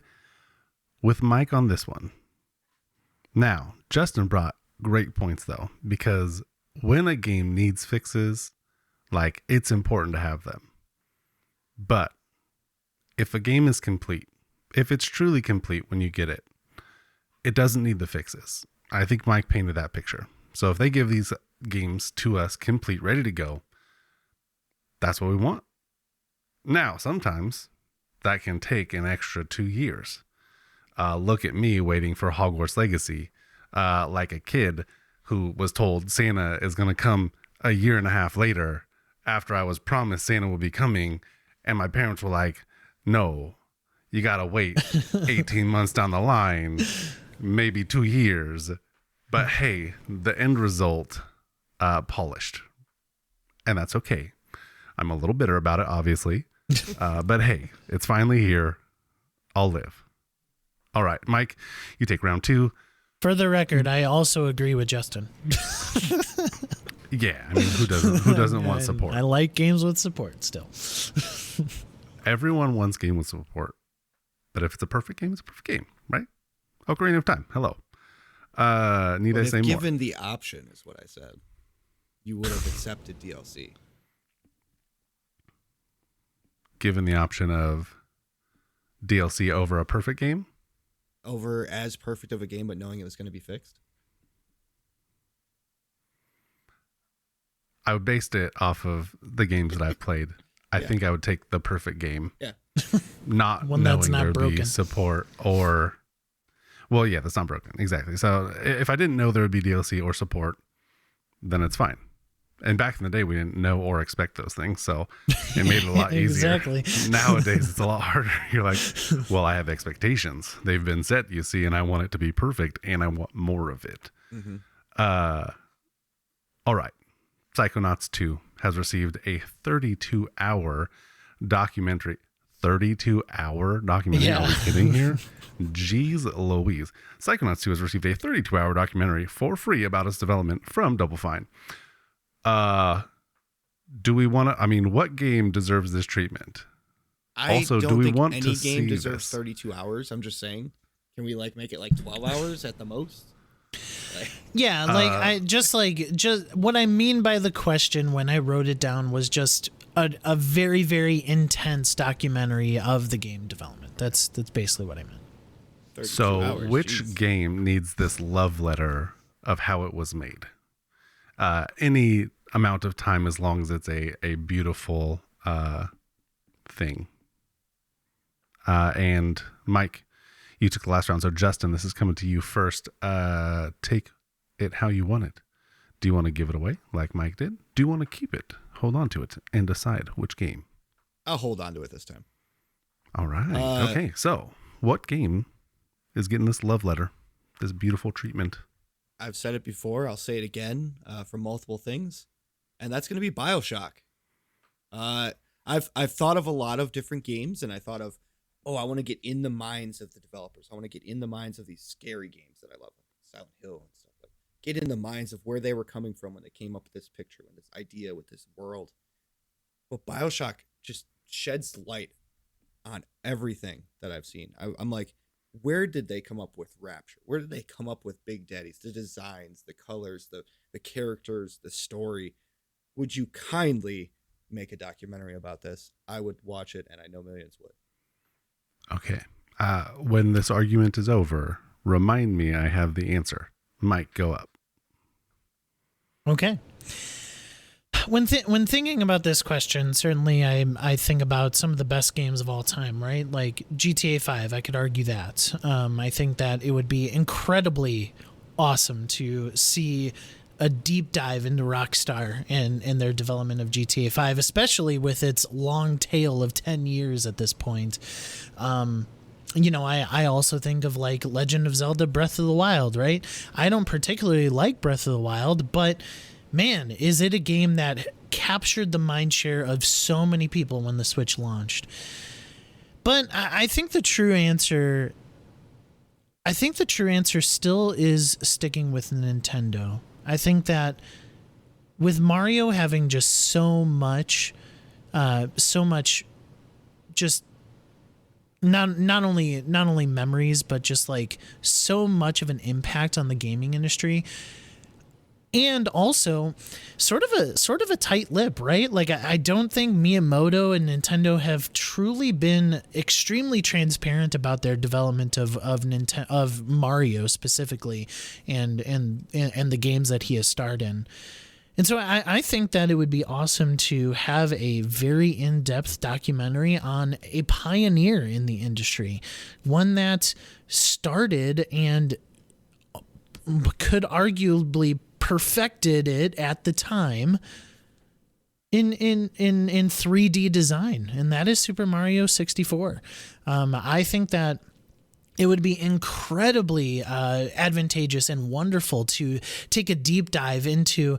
with Mike on this one. Now, Justin brought great points though, because when a game needs fixes, like it's important to have them. But if a game is complete, if it's truly complete when you get it, it doesn't need the fixes. I think Mike painted that picture. So if they give these games to us complete, ready to go, that's what we want. Now, sometimes that can take an extra 2 years. Look at me waiting for Hogwarts Legacy, like a kid who was told Santa is going to come a year and a half later after I was promised Santa will be coming. And my parents were like, no, you got to wait 18 months down the line, maybe 2 years. But hey, the end result, polished. And that's okay. I'm a little bitter about it, obviously. But hey, it's finally here. I'll live. All right, Mike, you take round 2. For the record, I also agree with Justin. Yeah, I mean, who doesn't want support? I like games with support still. Everyone wants game with support. But if it's a perfect game, it's a perfect game, right? Ocarina of Time. Hello. Need I say more? Given the option is what I said. You would have accepted DLC. Given the option of DLC over a perfect game? Over as perfect of a game, but knowing it was going to be fixed? I based it off of the games that I've played. I think I would take the perfect game. Yeah. Not One knowing that's not there'd be broken. support or... Well, yeah, that's not broken. Exactly. So if I didn't know there would be DLC or support, then it's fine. And back in the day, we didn't know or expect those things. So it made it a lot easier. Exactly. Nowadays, it's a lot harder. You're like, well, I have expectations. They've been set, you see, and I want it to be perfect and I want more of it. Mm-hmm. All right. Psychonauts 2 has received a 32-hour documentary. 32-hour documentary? Yeah. Are we kidding here? Jeez Louise. Psychonauts 2 has received a 32-hour documentary for free about its development from Double Fine. Do we want to? I mean, what game deserves this treatment? Also, don't do we think want any to game see deserves this? 32 hours. I'm just saying. Can we make it 12 hours at the most? Yeah, I just what I mean by the question when I wrote it down was just a very, very intense documentary of the game development. That's basically what I meant. 32 So, hours, which geez. game needs this love letter of how it was made? Any amount of time, as long as it's a beautiful thing. And Mike, you took the last round. So Justin, this is coming to you first. Take it how you want it. Do you want to give it away like Mike did? Do you want to keep it, hold on to it, and decide which game? I'll hold on to it this time. All right. Okay. So what game is getting this love letter, this beautiful treatment? I've said it before. I'll say it again for multiple things, and that's going to be BioShock. I've thought of a lot of different games, and I thought of, I want to get in the minds of the developers. I want to get in the minds of these scary games that I love, like Silent Hill and stuff. Like, get in the minds of where they were coming from when they came up with this picture, with this idea, with this world. But BioShock just sheds light on everything that I've seen. I'm like, where did they come up with Rapture? Where did they come up with Big Daddies? The designs, the colors, the characters, the story. Would you kindly make a documentary about this? I would watch it, and I know millions would. Okay. When this argument is over, remind me I have the answer. Mike, go up. Okay. When thinking about this question, certainly I think about some of the best games of all time, right? Like GTA 5, I could argue that. I think that it would be incredibly awesome to see a deep dive into Rockstar and their development of GTA 5, especially with its long tail of 10 years at this point. I also think of Legend of Zelda Breath of the Wild, right? I don't particularly like Breath of the Wild, but man, is it a game that captured the mind share of so many people when the Switch launched. But I think the true answer still is sticking with Nintendo. I think that with Mario having just so much just not only memories, but just like so much of an impact on the gaming industry. And also sort of a tight lip, right? Like I don't think Miyamoto and Nintendo have truly been extremely transparent about their development of Mario specifically, and the games that he has starred in. And so I think that it would be awesome to have a very in-depth documentary on a pioneer in the industry, one that started and could arguably perfected it at the time in 3D design, and that is Super Mario 64. I think that it would be incredibly advantageous and wonderful to take a deep dive into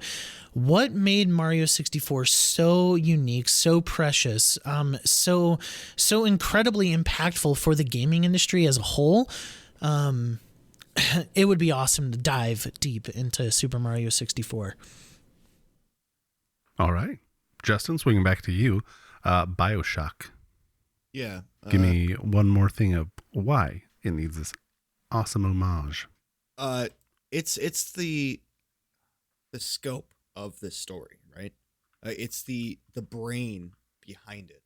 what made Mario 64 so unique, so precious, so incredibly impactful for the gaming industry as a whole. It would be awesome to dive deep into Super Mario 64. All right. Justin, swinging back to you. BioShock. Yeah. Give me one more thing of why it needs this awesome homage. It's the scope of this story, right? It's the brain behind it.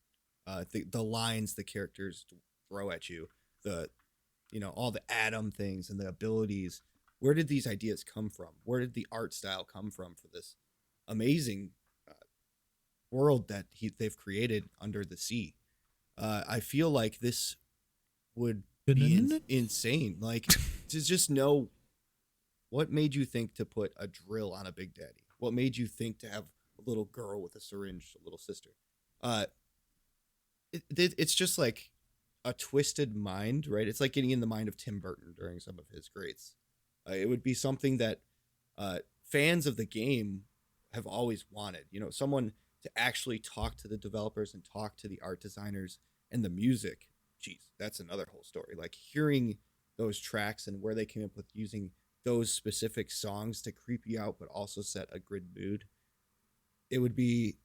The lines the characters throw at you, all the atom things and the abilities. Where did these ideas come from? Where did the art style come from for this amazing world that they've created under the sea? I feel like this would be insane. Like, to just know what made you think to put a drill on a Big Daddy? What made you think to have a little girl with a syringe, a little sister? It's just like a twisted mind, right? It's like getting in the mind of Tim Burton during some of his greats. It would be something that fans of the game have always wanted. Someone to actually talk to the developers and talk to the art designers and the music. Jeez, that's another whole story. Like hearing those tracks and where they came up with using those specific songs to creep you out, but also set a good mood. It would be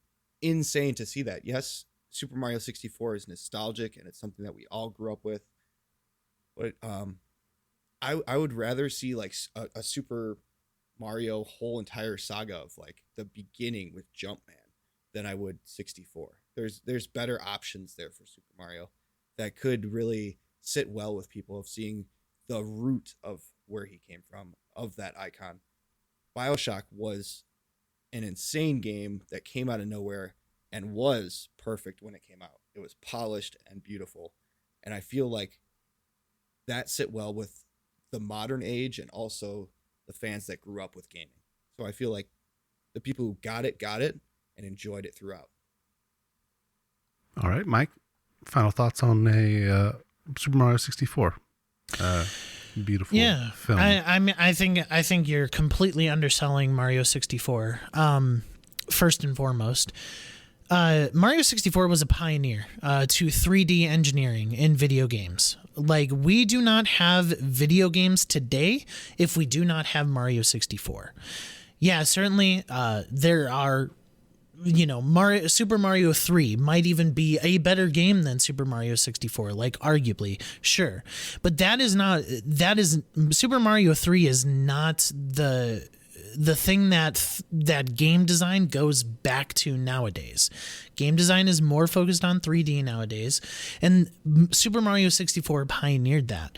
insane to see that. Yes, Super Mario 64 is nostalgic and it's something that we all grew up with. But I would rather see like a Super Mario whole entire saga of like the beginning with Jumpman than I would 64. There's better options there for Super Mario that could really sit well with people of seeing the root of where he came from, of that icon. BioShock was an insane game that came out of nowhere and was perfect when it came out. It was polished and beautiful. And I feel like that sit well with the modern age and also the fans that grew up with gaming. So I feel like the people who got it and enjoyed it throughout. All right, Mike, final thoughts on a Super Mario 64. Beautiful film. I think you're completely underselling Mario 64. First and foremost, Mario 64 was a pioneer to 3D engineering in video games. Like, we do not have video games today if we do not have Mario 64. Yeah, certainly there are, Super Mario 3 might even be a better game than Super Mario 64, like arguably, sure. But Super Mario 3 is not the thing that game design goes back to nowadays. Game design is more focused on 3D nowadays, and Super Mario 64 pioneered that.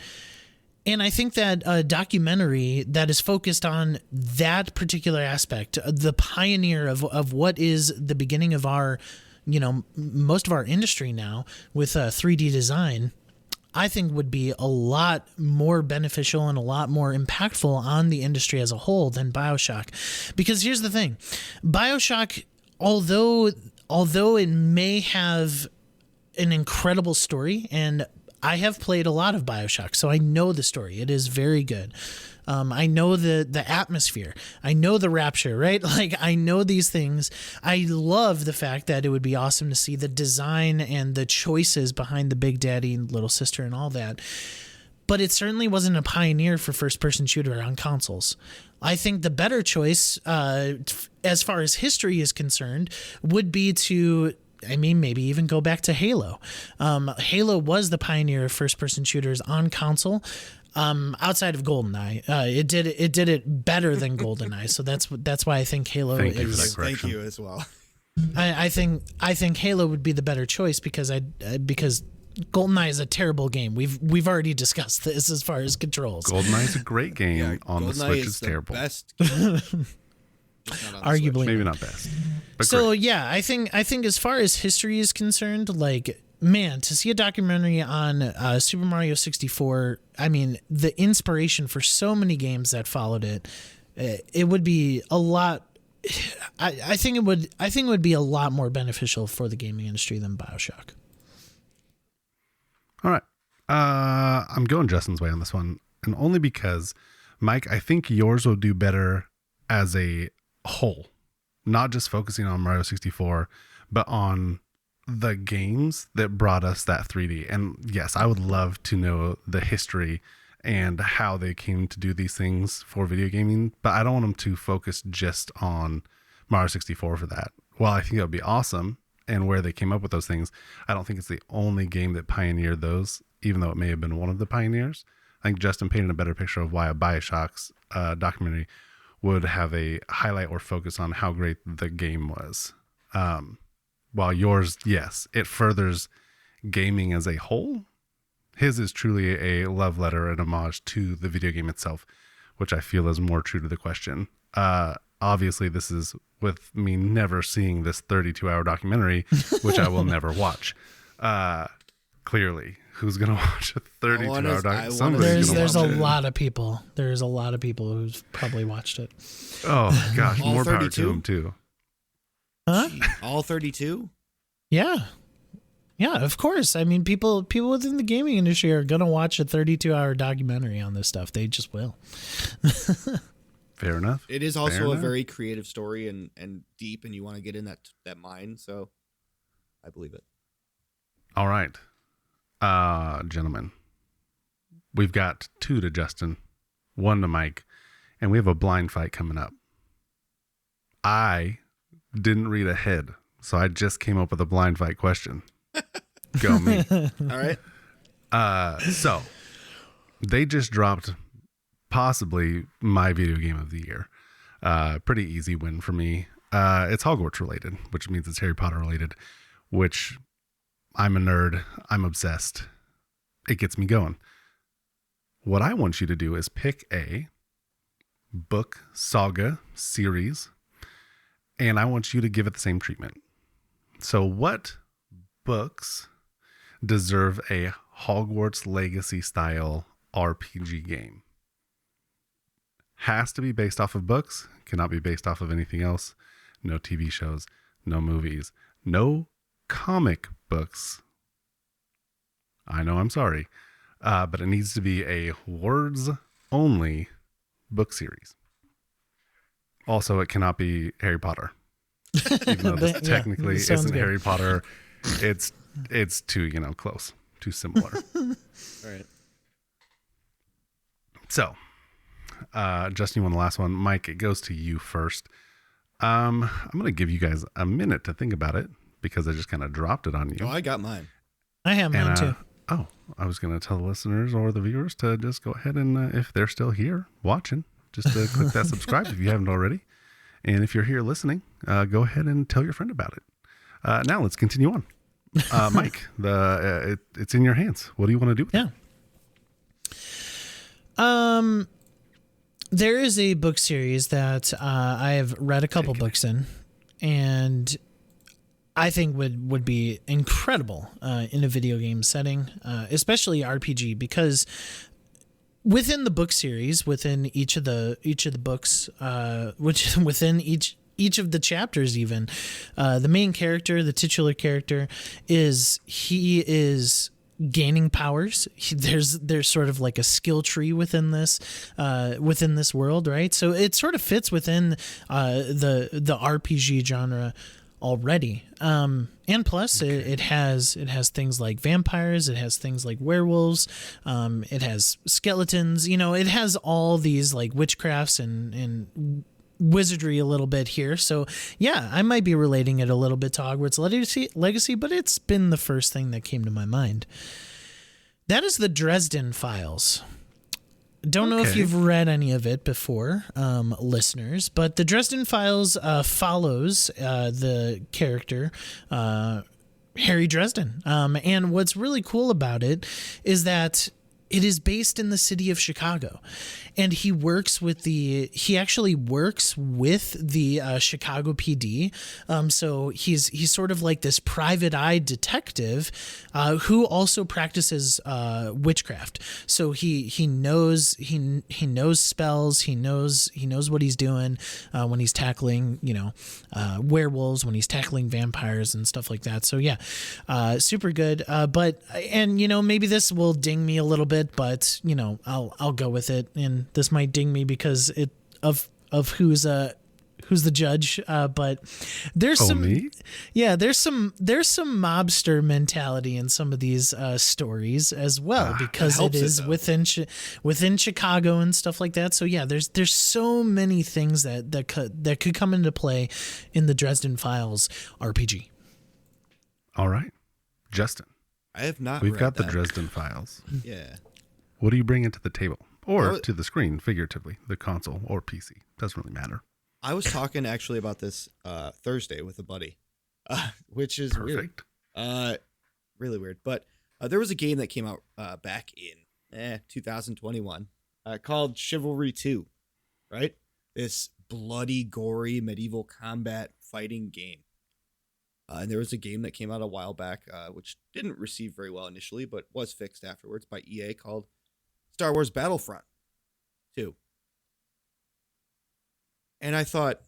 And I think that a documentary that is focused on that particular aspect, the pioneer of what is the beginning of our, most of our industry now with 3D design, I think would be a lot more beneficial and a lot more impactful on the industry as a whole than BioShock. Because here's the thing, BioShock, although it may have an incredible story, and I have played a lot of BioShock, so I know the story. It is very good. I know the atmosphere. I know the rapture, right? Like, I know these things. I love the fact that it would be awesome to see the design and the choices behind the Big Daddy and Little Sister and all that. But it certainly wasn't a pioneer for first-person shooter on consoles. I think the better choice, as far as history is concerned, would be to I mean, maybe even go back to Halo. Halo was the pioneer of first-person shooters on console. Outside of GoldenEye, it did it better than GoldenEye. So that's why I think Halo Thank you for that is. correction. Thank you as well. I think Halo would be the better choice because GoldenEye is a terrible game. We've already discussed this as far as controls. GoldenEye is a great game on the GoldenEye Switch. is It's the terrible. Best game. Just not on the Arguably. Switch. Maybe not best. But So great. yeah, I think as far as history is concerned, like, man, to see a documentary on Super Mario 64, I mean, the inspiration for so many games that followed it, it would be a lot. I think it would be a lot more beneficial for the gaming industry than BioShock. All right. I'm going Justin's way on this one. And only because, Mike, I think yours will do better as a whole. Not just focusing on Mario 64, but on the games that brought us that 3D. And yes, I would love to know the history and how they came to do these things for video gaming, but I don't want them to focus just on Mario 64 for that. While I think that would be awesome and where they came up with those things, I don't think it's the only game that pioneered those, even though it may have been one of the pioneers. I think Justin painted a better picture of why a BioShock's documentary would have a highlight or focus on how great the game was. While yours, yes, it furthers gaming as a whole. His is truly a love letter and homage to the video game itself, which I feel is more true to the question. Obviously, this is with me never seeing this 32-hour documentary, which I will never watch. Clearly, who's going to watch a 32-hour documentary? Somebody's going to There's watch a it. lot of people. There's a lot of people who've probably watched it. Oh, gosh, All more power 32? to him, too. Huh? All 32? Yeah. Yeah, of course. I mean, people within the gaming industry are going to watch a 32-hour documentary on this stuff. They just will. Fair enough. It is Fair also a enough. very creative story and deep, and you want to get in that mind. So I believe it. All right. Gentlemen, we've got 2 to Justin, 1 to Mike, and we have a blind fight coming up. I didn't read ahead, so I just came up with a blind fight question. Go me. All right. So they just dropped possibly my video game of the year. Pretty easy win for me. It's Hogwarts related, which means it's Harry Potter related, which I'm a nerd. I'm obsessed. It gets me going. What I want you to do is pick a book, saga, series, and I want you to give it the same treatment. So what books deserve a Hogwarts Legacy style RPG game? Has to be based off of books, cannot be based off of anything else. No TV shows, no movies, no comic books. I know, I'm sorry. But it needs to be a words only book series. Also, it cannot be Harry Potter. Even though this Yeah, technically sounds isn't good. Harry Potter, it's too, close, too similar. All right. So, Justin, you won the last one. Mike, it goes to you first. I'm going to give you guys a minute to think about it because I just kind of dropped it on you. Oh, I got mine. I have mine too. I was going to tell the listeners or the viewers to just go ahead and, if they're still here watching, just click that subscribe if you haven't already. And if you're here listening, go ahead and tell your friend about it. Now let's continue on. Mike, it's in your hands. What do you want to do with it? Yeah. There is a book series that I have read a couple books in, and I think would be incredible in a video game setting, especially RPG, because within the book series, within each of the books, which within each of the chapters, even the main character, the titular character, is gaining powers. There's sort of like a skill tree within this world, right? So it sort of fits within the RPG genre already. And plus it has things like vampires, it has things like werewolves, it has skeletons, it has all these like witchcrafts and wizardry a little bit here. So yeah, I might be relating it a little bit to Hogwarts Legacy, but it's been the first thing that came to my mind. That is the Dresden Files. Don't know if you've read any of it before, listeners, but the Dresden Files follows the character Harry Dresden. And what's really cool about it is that it is based in the city of Chicago, and he actually works with the Chicago PD. So he's sort of like this private eye detective who also practices witchcraft. So he knows spells. He knows what he's doing when he's tackling werewolves, when he's tackling vampires and stuff like that. So yeah, super good. But maybe this will ding me a little bit. But I'll go with it, and this might ding me because of who's the judge. But there's there's some mobster mentality in some of these stories as well, because it is within Chicago and stuff like that. So yeah, there's so many things that could come into play in the Dresden Files RPG. All right, Justin. I have not. We've got that. The Dresden Files. Yeah. What do you bring into the table? Or to the screen, figuratively, the console or PC. Doesn't really matter. I was talking actually about this Thursday with a buddy, which is perfect. Weird. Really weird. But there was a game that came out back in 2021 called Chivalry 2, right? This bloody, gory, medieval combat fighting game. And there was a game that came out a while back, which didn't receive very well initially, but was fixed afterwards by EA, called Star Wars Battlefront 2. And I thought,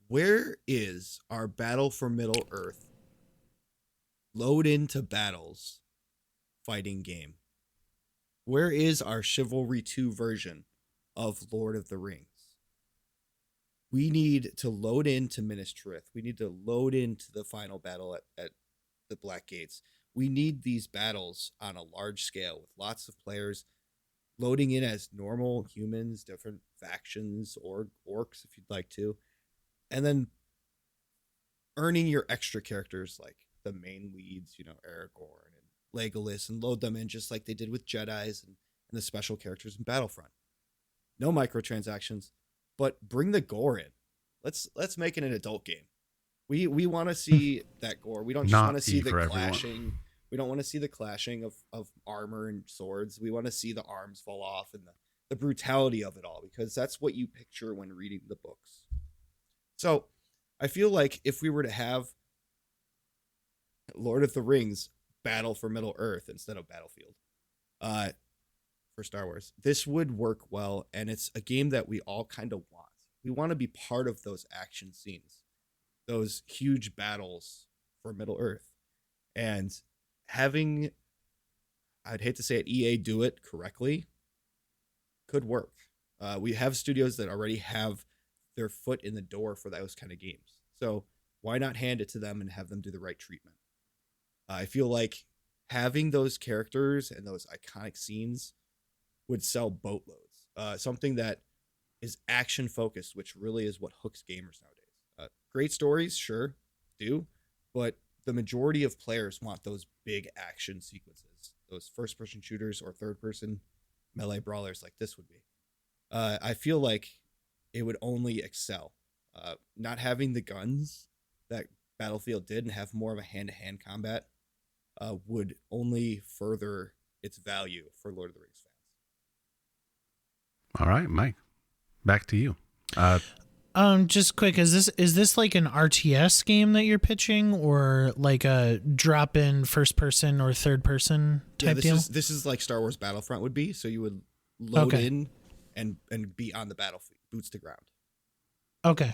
where is our Battle for Middle Earth load into battles fighting game? Where is our Chivalry 2 version of Lord of the Rings? We need to load into Minas Tirith. We need to load into the final battle at the Black Gates. We need these battles on a large scale with lots of players loading in as normal humans, different factions, or orcs if you'd like to, and then earning your extra characters like the main leads, Aragorn and Legolas, and load them in just like they did with Jedis and the special characters in Battlefront. No microtransactions, but bring the gore in. Let's make it an adult game. We want to see that gore. We don't just want to see the clashing. Everyone. We don't want to see the clashing of armor and swords. We want to see the arms fall off and the brutality of it all, because that's what you picture when reading the books. So I feel like if we were to have Lord of the Rings Battle for Middle Earth instead of Battlefield for Star Wars, this would work well, and it's a game that we all kind of want. We want to be part of those action scenes, those huge battles for Middle Earth. And having, I'd hate to say it, EA do it correctly could work. We have studios that already have their foot in the door for those kind of games. So why not hand it to them and have them do the right treatment? I feel like having those characters and those iconic scenes would sell boatloads. Something that is action focused, which really is what hooks gamers nowadays. Great stories, sure, do, but the majority of players want those big action sequences, those first person shooters or third person melee brawlers like this would be. I feel like it would only excel. Not having the guns that Battlefield did and have more of a hand-to-hand combat would only further its value for Lord of the Rings fans. All right, Mike, back to you. Just quick, is this like an RTS game that you're pitching, or like a drop-in first-person or third-person type deal? This is like Star Wars Battlefront would be. So you would load in and be on the battlefield, boots to ground. Okay.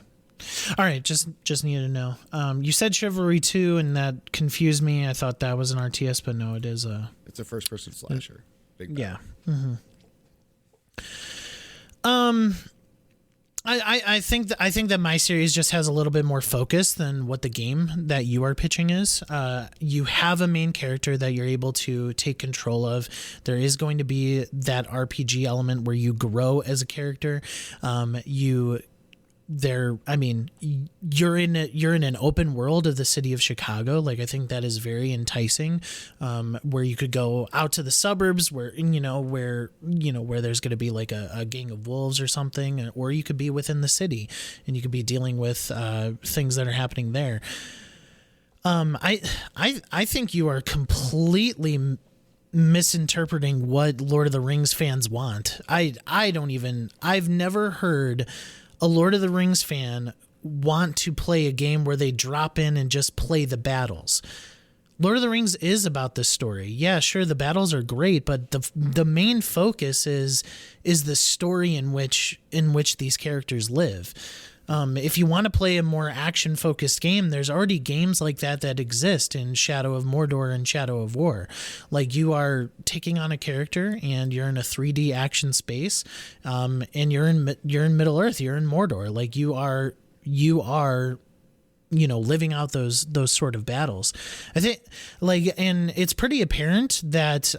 All right, just needed to know. You said Chivalry 2, and that confused me. I thought that was an RTS, but no, it's a first-person slasher. Big battle. Yeah. Mm-hmm. I think that my series just has a little bit more focus than what the game that you are pitching is. You have a main character that you're able to take control of. There is going to be that RPG element where you grow as a character. I mean, you're in an open world of the city of Chicago. Like, I think that is very enticing, where you could go out to the suburbs where there's going to be like a gang of wolves or something, or you could be within the city and you could be dealing with things that are happening there. I think you are completely misinterpreting what Lord of the Rings fans want. I've never heard a Lord of the Rings fan want to play a game where they drop in and just play the battles. Lord of the Rings is about the story. Yeah, sure, the battles are great, but the main focus is the story in which these characters live. If you want to play a more action-focused game, there's already games like that exist in Shadow of Mordor and Shadow of War. Like, you are taking on a character and you're in a 3D action space, and you're in Middle Earth, you're in Mordor. Like, you are living out those sort of battles. I think, like, and it's pretty apparent that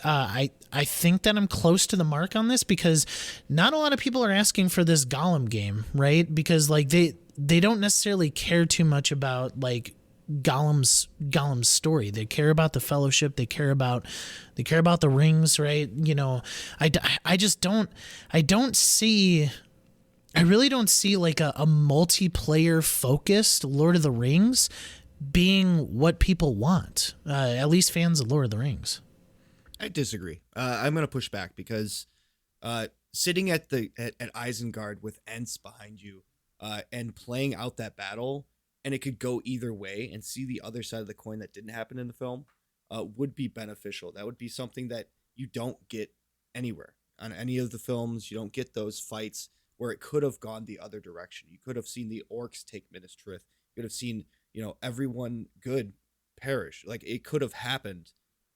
I think that I'm close to the mark on this, because not a lot of people are asking for this Gollum game, right? Because like they don't necessarily care too much about like Gollum's story. They care about the Fellowship. They care about the rings, right? I really don't see like a multiplayer focused Lord of the Rings being what people want, at least fans of Lord of the Rings. I disagree. I'm going to push back because sitting at Isengard with Ents behind you and playing out that battle, and it could go either way, and see the other side of the coin that didn't happen in the film would be beneficial. That would be something that you don't get anywhere on any of the films. You don't get those fights where it could have gone the other direction. You could have seen the orcs take Minas Tirith. You could have seen, everyone good perish. Like, it could have happened,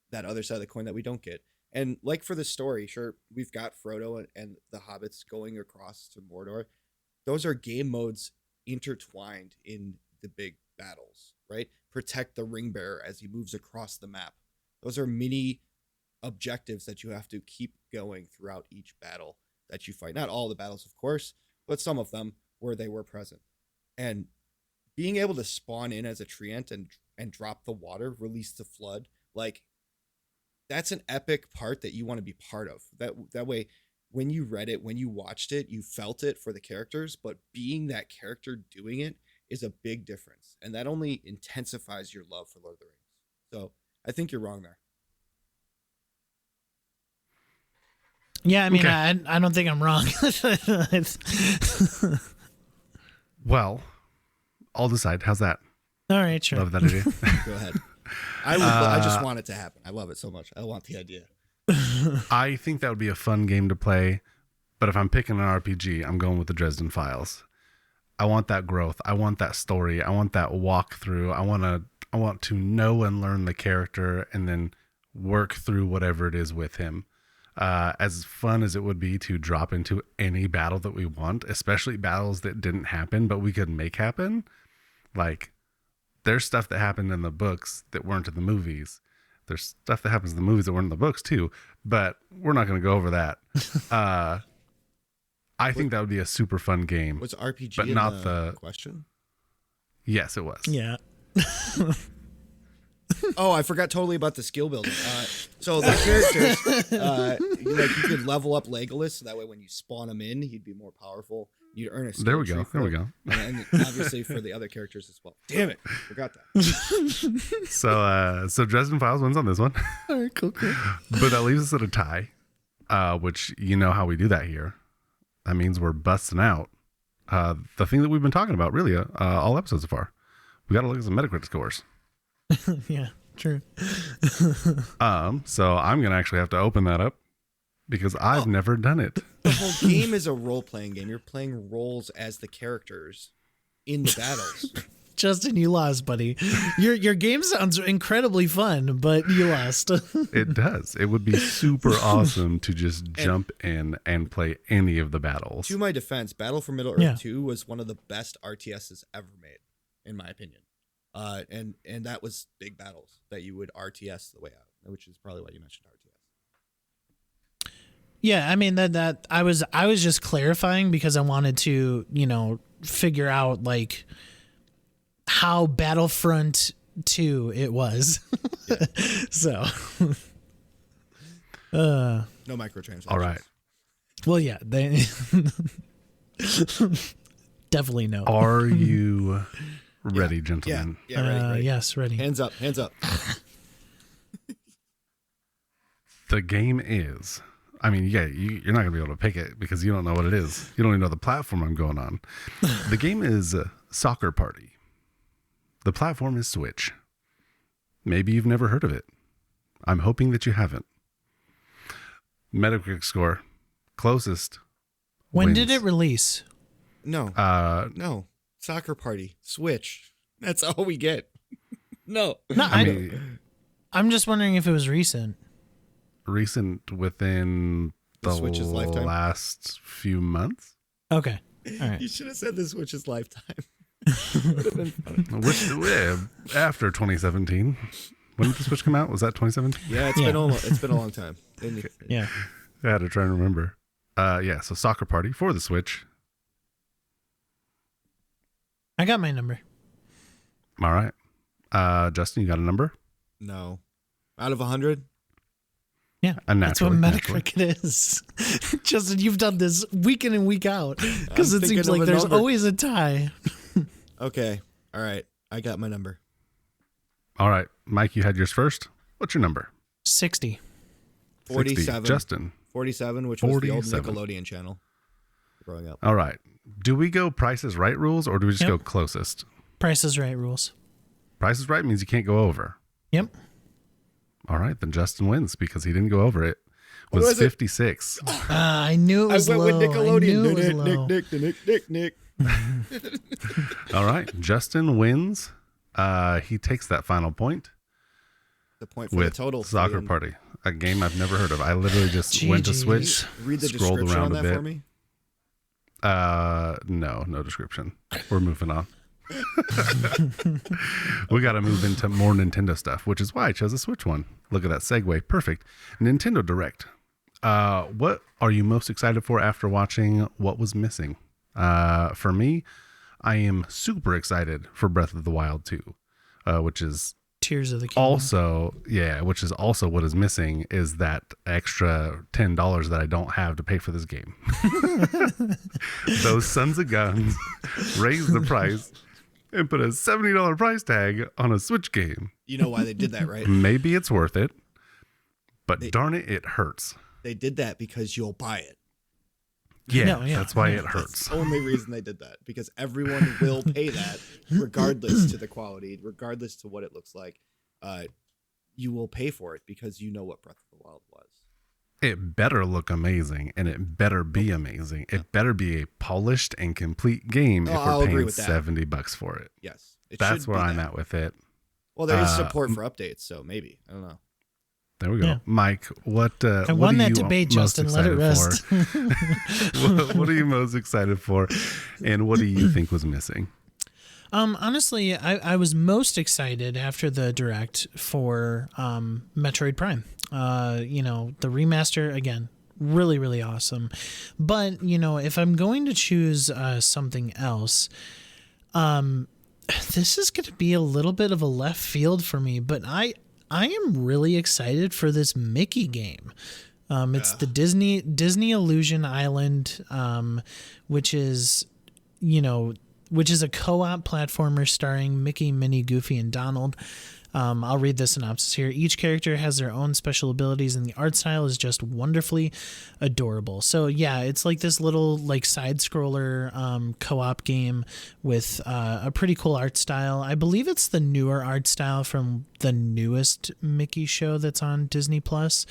that other side of the coin that we don't get. And like for the story, sure, we've got Frodo and the hobbits going across to Mordor. Those are game modes intertwined in the big battles, right? Protect the ring bearer as he moves across the map. Those are mini objectives that you have to keep going throughout each battle that you fight. Not all the battles, of course, but some of them where they were present. And being able to spawn in as a treant and drop the water, release the flood, like, that's an epic part that you want to be part of. That way, when you read it, when you watched it, you felt it for the characters, but being that character doing it is a big difference. And that only intensifies your love for Lord of the Rings. So I think you're wrong there. Yeah, I mean, Okay. I don't think I'm wrong. Well, I'll decide. How's that? All right, sure. Love that idea. Go ahead. I just want it to happen. I love it so much. I want the idea. I think that would be a fun game to play, but if I'm picking an RPG, I'm going with the Dresden Files. I want that growth. I want that story. I want that walkthrough. I want to know and learn the character and then work through whatever it is with him. As fun as it would be to drop into any battle that we want, especially battles that didn't happen, but we could make happen. Like, there's stuff that happened in the books that weren't in the movies. There's stuff that happens in the movies that weren't in the books too, but we're not going to go over that. I think that would be a super fun game. Was RPG but in not the question? Yes, it was. Yeah. Oh, I forgot totally about the skill building. So the characters, you could level up Legolas, so that way when you spawn him in, he'd be more powerful. You'd earn a skill There we tree go. for There we it. go. And obviously for the other characters as well. Damn it, forgot that. So Dresden Files wins on this one. All right, cool. But that leaves us at a tie, which you know how we do that here. That means we're busting out the thing that we've been talking about really all episodes so far. We got to look at some Metacritic scores. Yeah, true. Oh. So I'm going to actually have to open that up because I've never done it. The whole game is a role-playing game. You're playing roles as the characters in the battles. Justin, you lost, buddy. Your game sounds incredibly fun, but you lost. It does. It would be super awesome to just jump in and play any of the battles. To my defense, Battle for Middle Earth 2 was one of the best RTSs ever made, in my opinion. And that was big battles that you would RTS the way out, which is probably why you mentioned RTS. Yeah, I mean that I was just clarifying because I wanted to, figure out like how Battlefront 2 it was. So No microtransactions. All right. well, yeah, they definitely no. Are you ready, gentlemen? Yeah, ready. Yes, ready. Hands up, hands up. The game is, I mean, yeah, you're not going to be able to pick it because you don't know what it is. You don't even know the platform I'm going on. The game is Soccer Party. The platform is Switch. Maybe you've never heard of it. I'm hoping that you haven't. Metacritic score, closest. When wins. did it release? No. No. Soccer Party. Switch. That's all we get. No. No, I mean, I'm just wondering if it was recent. recent within The the Switch's lifetime? last few months. Okay. All right. You should have said the Switch's lifetime. After 2017. When did the Switch come out? Was that 2017? Yeah, it's been a long time. Yeah. I had to try and remember. Yeah, so Soccer Party for the Switch. I got my number. All right. Justin, you got a number? No. Out of 100? Yeah. A That's what naturally. Metacritic is. Justin, you've done this week in and week out because I'm it thinking seems of like a there's number. always a tie. Okay. All right. I got my number. All right. Mike, you had yours first. What's your number? 60. 47. Justin. 47, which was the old 47. Nickelodeon channel growing up. All right. Do we go Price is Right rules or do we just Yep. go closest? Price is Right rules. Price is Right means you can't go over. Yep. All right. Then Justin wins because he didn't go over it. What Was was it? 56. I knew it was I went low. with Nickelodeon. I knew it was low. Nick. All right. Justin wins. He takes that final point The point for with the total. Soccer Ian. Party, a game I've never heard of. I literally just went to GGs. Switch, Read the scrolled description around on a that bit. for me. No description. We're moving on. We got to move into more Nintendo stuff, which is why I chose a Switch one. Look at that segue. Perfect. Nintendo Direct. What are you most excited for after watching what was missing? For me, I am super excited for Breath of the Wild 2, which is Tears of the Kingdom. also, which is also what is missing is that extra $10 that I don't have to pay for this game. Those sons of guns raised the price and put a $70 price tag on a Switch game. You know why they did that, right? Maybe it's worth it, but darn it, it hurts. They did that because you'll buy it. Yeah, No, yeah, that's why yeah. it hurts. That's the only reason they did that, because everyone will pay that regardless to the quality, regardless to what it looks like. You will pay for it because you know what Breath of the Wild was. It better look amazing, and it better be amazing. It better be a polished and complete game if I'll we're agree paying with that. $70 for it. Yes. It That's should where be I'm that. at with it. Well, there is support for updates, so maybe. I don't know. There we go. Yeah. Mike, what I what won are that you debate, most Justin. Let it excited rest. for? What are you most excited for? And what do you think was missing? Honestly, I was most excited after the direct for Metroid Prime. The remaster, again, really, really awesome. But, if I'm going to choose something else, this is going to be a little bit of a left field for me, but I am really excited for this Mickey game. It's the Disney Illusion Island, which is a co-op platformer starring Mickey, Minnie, Goofy, and Donald. I'll read the synopsis here. Each character has their own special abilities, and the art style is just wonderfully adorable. So yeah, it's like this little side scroller co-op game with a pretty cool art style. I believe it's the newer art style from the newest Mickey show that's on Disney Plus.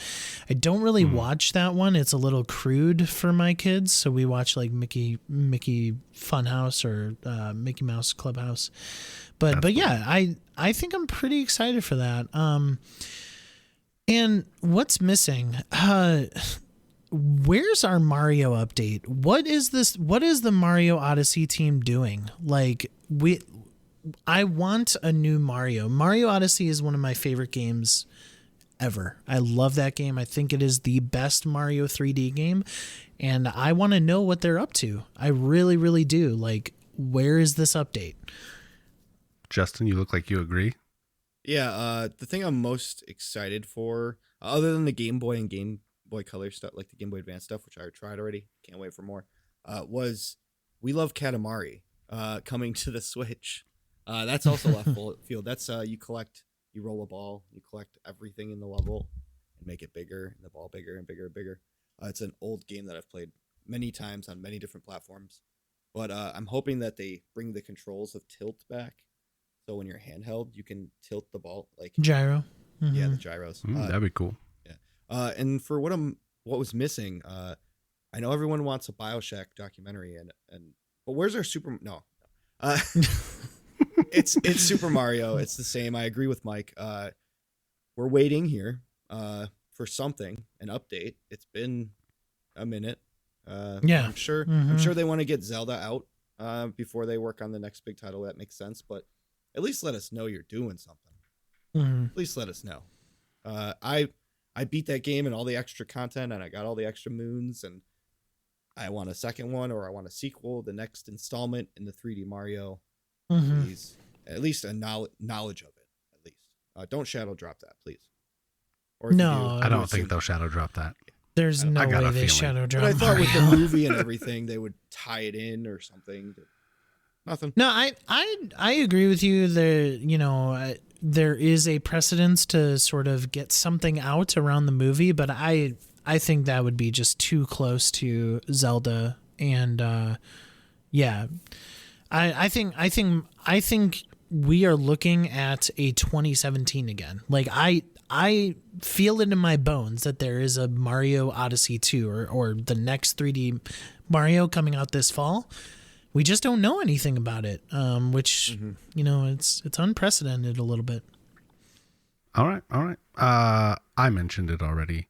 I don't really watch that one. It's a little crude for my kids, so we watch Mickey Funhouse or Mickey Mouse Clubhouse. But yeah, I think I'm pretty excited for that. And what's missing? Where's our Mario update? What is this? What is the Mario Odyssey team doing? I want a new Mario. Mario Odyssey is one of my favorite games ever. I love that game. I think it is the best Mario 3D game, and I want to know what they're up to. I really, really do. Like, where is this update? Justin, you look like you agree. Yeah, the thing I'm most excited for, other than the Game Boy and Game Boy Color stuff, like the Game Boy Advance stuff, which I tried already, can't wait for more, was We Love Katamari coming to the Switch. That's also left field. That's you roll a ball, you collect everything in the level and make it bigger, and the ball bigger and bigger and bigger. It's an old game that I've played many times on many different platforms, but I'm hoping that they bring the controls of tilt back. So when you're handheld, you can tilt the ball like gyro. Mm-hmm. Yeah, the gyros. That'd be cool. Yeah. And for what was missing, I know everyone wants a BioShock documentary, but where's our Super? No, it's Super Mario. It's the same. I agree with Mike. We're waiting here for something, an update. It's been a minute. Yeah, I'm sure. Mm-hmm. I'm sure they want to get Zelda out before they work on the next big title. That makes sense, but at least let us know you're doing something. Mm-hmm. At least let us know. I beat that game and all the extra content, and I got all the extra moons, and I want a second one, or I want a sequel, the next installment in the 3D Mario. Mm-hmm. Please, at least a knowledge of it. At least, don't shadow drop that, please. Or no, I don't think they'll shadow drop that. There's no way they shadow drop. But I thought Mario. with the movie and everything, they would tie it in or something. Nothing. No, I agree with you. There is a precedence to sort of get something out around the movie, but I think that would be just too close to Zelda, and I think we are looking at a 2017 again. Like I feel it in my bones that there is a Mario Odyssey 2 or the next 3D Mario coming out this fall. We just don't know anything about it, which, it's unprecedented a little bit. All right. I mentioned it already.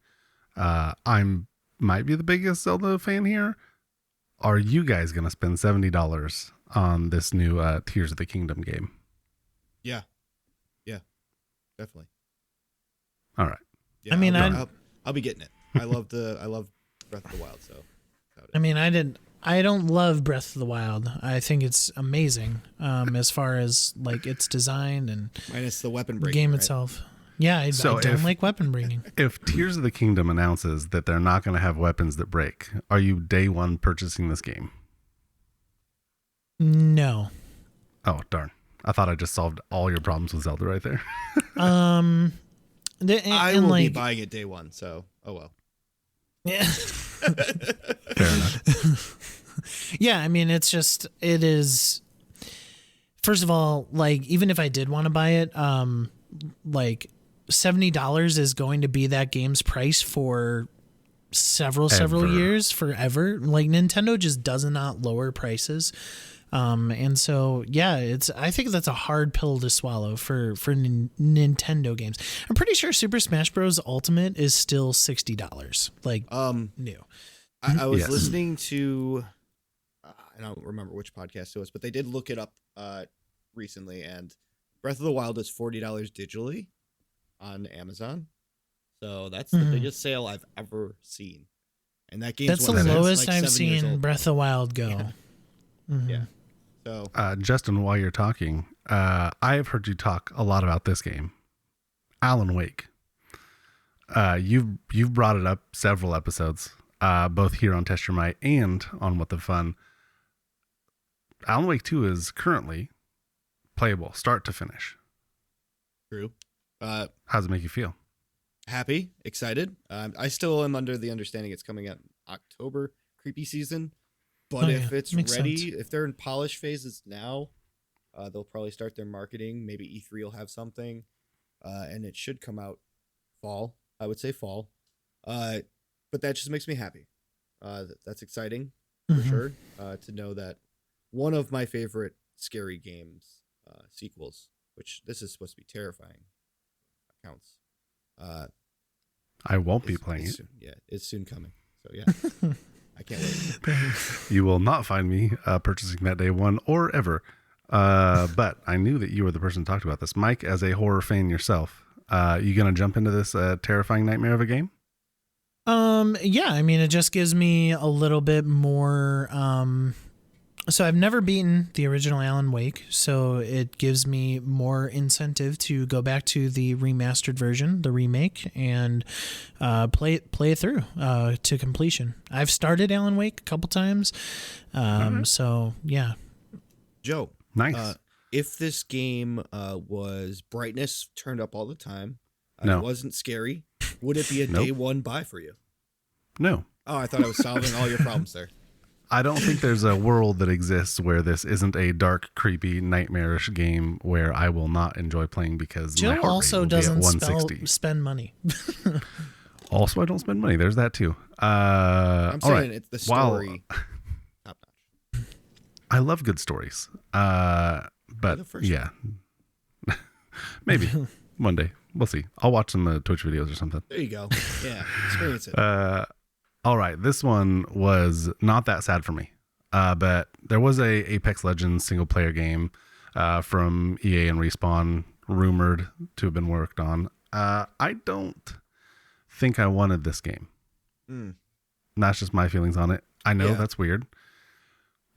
Might be the biggest Zelda fan here. Are you guys going to spend $70 on this new Tears of the Kingdom game? Yeah, definitely. All right. Yeah, I mean, I'll be getting it. I love Breath of the Wild. So, I mean, I don't love Breath of the Wild. I think it's amazing as far as like its design and minus the weapon breaking, game right? itself. Yeah, I don't like weapon breaking. If Tears of the Kingdom announces that they're not going to have weapons that break, are you day one purchasing this game? No. Oh, darn. I thought I just solved all your problems with Zelda right there. I will be buying it day one, so oh well. Yeah. Fair enough. Yeah, I mean, it is. First of all, like, even if I did want to buy it, like $70 is going to be that game's price for several years, forever. Like, Nintendo just does not lower prices. And so, yeah, I think that's a hard pill to swallow for Nintendo games. I'm pretty sure Super Smash Bros. Ultimate is still $60. Like, new. I was listening to, I don't remember which podcast it was, but they did look it up recently, and Breath of the Wild is $40 digitally on Amazon. So that's the biggest sale I've ever seen. And that game's that's the lowest I've seen Breath of the Wild go. Yeah. Mm-hmm. Yeah. So Justin, while you're talking, I have heard you talk a lot about this game, Alan Wake. You've brought it up several episodes, both here on Test Your Might and on What the Fun. Alan Wake 2 is currently playable, start to finish. True. How does it make you feel? Happy, excited. I still am under the understanding it's coming out in October, creepy season. But if it's ready, if they're in polish phases now, they'll probably start their marketing. Maybe E3 will have something, and it should come out fall. I would say fall. But that just makes me happy. That's exciting for sure. To know that one of my favorite scary games sequels, which this is supposed to be terrifying, counts. I won't be playing it. Yeah, it's soon coming. So yeah. I can't wait. You will not find me purchasing that day one or ever. But I knew that you were the person to talk about this. Mike, as a horror fan yourself, You gonna jump into this terrifying nightmare of a game? Yeah, I mean, it just gives me a little bit more. So I've never beaten the original Alan Wake, so it gives me more incentive to go back to the remastered version, the remake, and play it through to completion. I've started Alan Wake a couple times, so yeah. Joe, Nice. if this game was brightness turned up all the time, No. it wasn't scary, would it be a Nope. day one buy for you? No. Oh, I thought I was solving all your problems there. I don't think there's a world that exists where this isn't a dark, creepy, nightmarish game where I will not enjoy playing because my Joe heart rate also will doesn't be at 160. spend money. Also, I don't spend money. There's that too. I'm all saying right. it's the While- story. Top notch. I love good stories. the But first yeah, maybe one day we'll see. I'll watch some Twitch videos or something. There you go. Yeah, experience it. All right, this one was not that sad for me, but there was a Apex Legends single player game from EA and Respawn rumored to have been worked on. I don't think I wanted this game. Mm. That's just my feelings on it. I know Yeah. that's weird.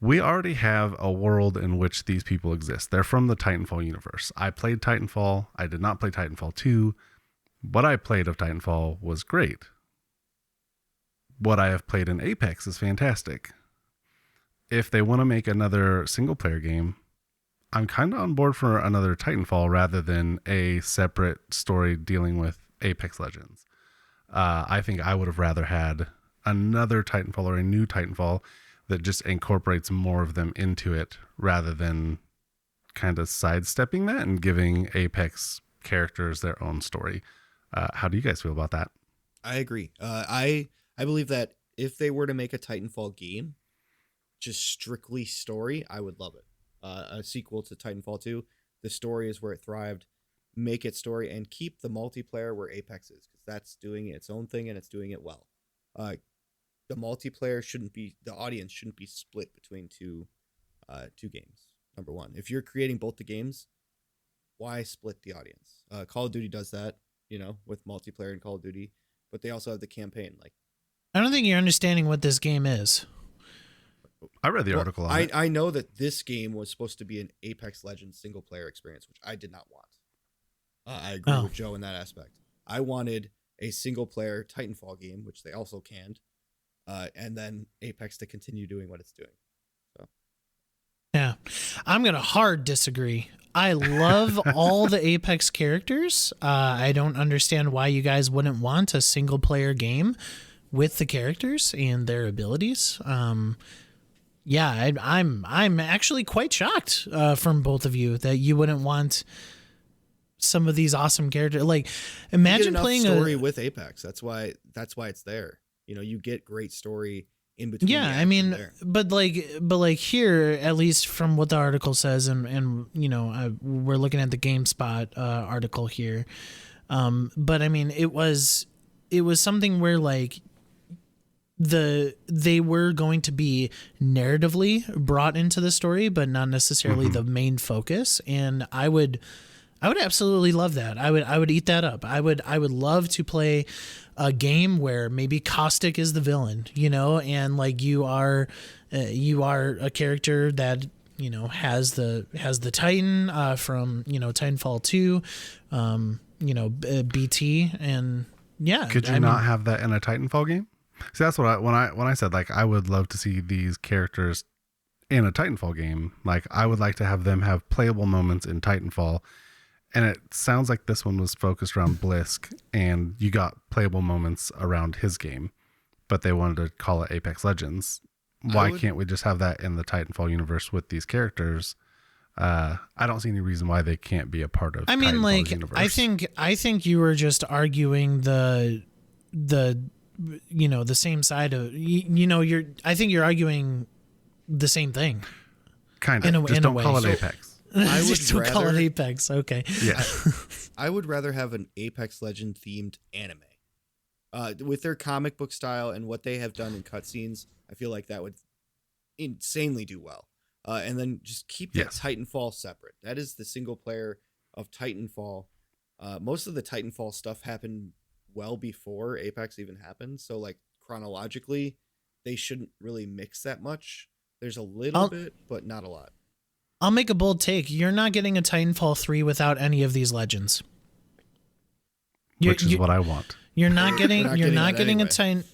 We already have a world in which these people exist. They're from the Titanfall universe. I played Titanfall. I did not play Titanfall 2. What I played of Titanfall was great. What I have played in Apex is fantastic. If they want to make another single player game, I'm kind of on board for another Titanfall rather than a separate story dealing with Apex Legends. I think I would have rather had another Titanfall or a new Titanfall that just incorporates more of them into it rather than kind of sidestepping that and giving Apex characters their own story. How do you guys feel about that? I agree. I believe that if they were to make a Titanfall game, just strictly story, I would love it. A sequel to Titanfall 2, the story is where it thrived. Make it story and keep the multiplayer where Apex is, because that's doing its own thing and it's doing it well. The multiplayer the audience shouldn't be split between two games. Number one, if you're creating both the games, why split the audience? Call of Duty does that, with multiplayer in Call of Duty, but they also have the campaign. Like, I don't think you're understanding what this game is. I read the article on it. I know that this game was supposed to be an Apex Legends single player experience, which I did not want. I agree with Joe in that aspect. I wanted a single player Titanfall game, which they also canned, and then Apex to continue doing what it's doing. So. Yeah, I'm going to hard disagree. I love all the Apex characters. I don't understand why you guys wouldn't want a single player game with the characters and their abilities. Yeah, I'm actually quite shocked from both of you that you wouldn't want some of these awesome characters. Like, imagine playing story with Apex. That's why it's there. You get great story in between. Yeah, I mean, but like here, at least from what the article says, and we're looking at the GameSpot article here. But I mean, it was something where like they were going to be narratively brought into the story, but not necessarily the main focus. And I would absolutely love that. I would eat that up. I would love to play a game where maybe Caustic is the villain, and like you are a character that has the Titan from Titanfall 2, BT, and yeah. Could you not have that in a Titanfall game? See, that's what when I said like I would love to see these characters in a Titanfall game. Like I would like to have them have playable moments in Titanfall. And it sounds like this one was focused around Blisk, and you got playable moments around his game, but they wanted to call it Apex Legends. Why can't we just have that in the Titanfall universe with these characters? I don't see any reason why they can't be a part of. I mean, Titanfall's like, universe. I think you were just arguing the same side of I think you're arguing the same thing. Kind of. In a Just don't way. call it So- Apex. I would just don't call it Apex. Okay. Yeah. I would rather have an Apex Legend themed anime. With their comic book style and what they have done in cutscenes, I feel like that would insanely do well. And then just keep that Titanfall separate. That is the single player of Titanfall. most of the Titanfall stuff happened well before Apex even happened. So like chronologically, they shouldn't really mix that much. There's a little bit, but not a lot. I'll make a bold take. You're not getting a Titanfall 3 without any of these legends. Which is what I want. You're not getting. You're not getting anyway. a Titan.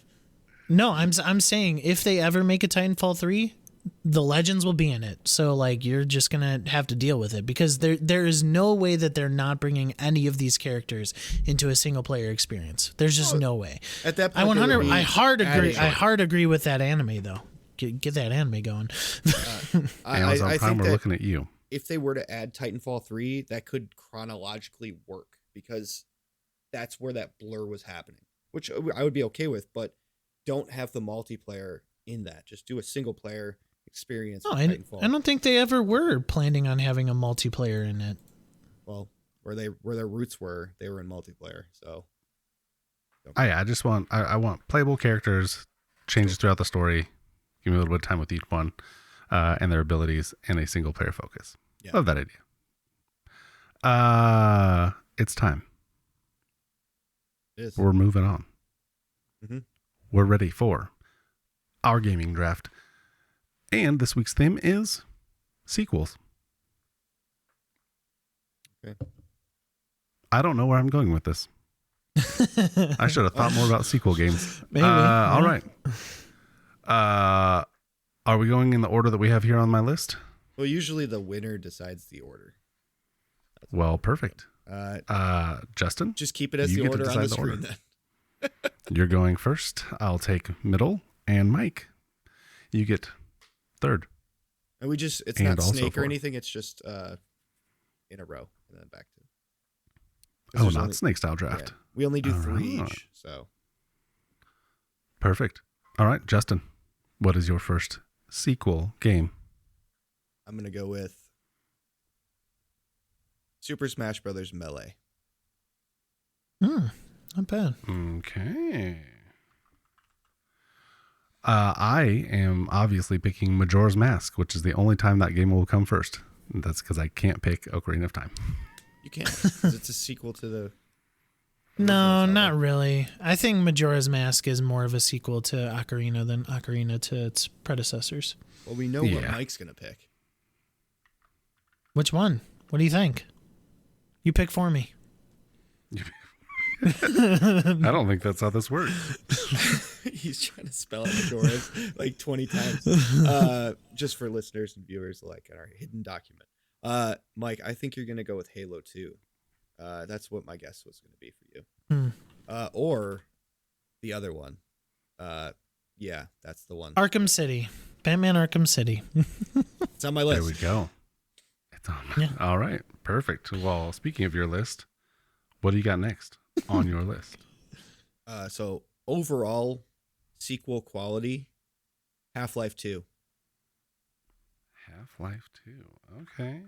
No, I'm saying if they ever make a Titanfall 3, the legends will be in it. So like you're just gonna have to deal with it because there is no way that they're not bringing any of these characters into a single player experience. There's just no way. At that point, I 100. I hard agree. added. I hard agree with that anime though. Get that anime going. Amazon I Prime, think we're that looking at you. if they were to add Titanfall 3, that could chronologically work because that's where that blur was happening, which I would be okay with, but don't have the multiplayer in that. Just do a single player experience No, with I Titanfall. don't think they ever were planning on having a multiplayer in it. Well, where their roots were, they were in multiplayer. So I just want I want playable characters, changes throughout the story. Give me a little bit of time with each one, and their abilities, and a single player focus. Yeah. Love that idea. It's time. it is. We're moving on. Mhm. We're ready for our gaming draft, and this week's theme is sequels. Okay. I don't know where I'm going with this. I should have thought more about sequel games. Maybe, All yeah. right. Are we going in the order that we have here on my list? Well, usually the winner decides the order. Well, perfect. Justin, Just keep it as You the get to order on the decide the screen order. then. you're going first. I'll take middle, and Mike, you get third. And it's And not also snake or fourth. anything. It's just in a row and then back to. 'cause Oh, there's not only- snake style yeah, draft. we only do All 3 right. each. So Perfect. All right, Justin, what is your first sequel game? I'm going to go with Super Smash Brothers Melee. Not bad. Okay. I am obviously picking Majora's Mask, which is the only time that game will come first. That's because I can't pick Ocarina of Time. You can't, 'cause it's a sequel to the. No, original not Zelda. really. I think Majora's Mask is more of a sequel to Ocarina than Ocarina to its predecessors. Well, we know what Yeah. Mike's going to pick. Which one? What do you think? You pick for me. I don't think that's how this works. He's trying to spell out Majora's like 20 times. Just for listeners and viewers alike in our hidden document. Mike, I think you're going to go with Halo 2. That's what my guess was going to be for you. Or the other one. Yeah, that's the one. Arkham City. Batman Arkham City. It's on my list. There we go. It's on. Yeah. All right. Perfect. Well, speaking of your list, what do you got next on your list? So overall sequel quality, Half-Life 2. Half-Life 2. Okay.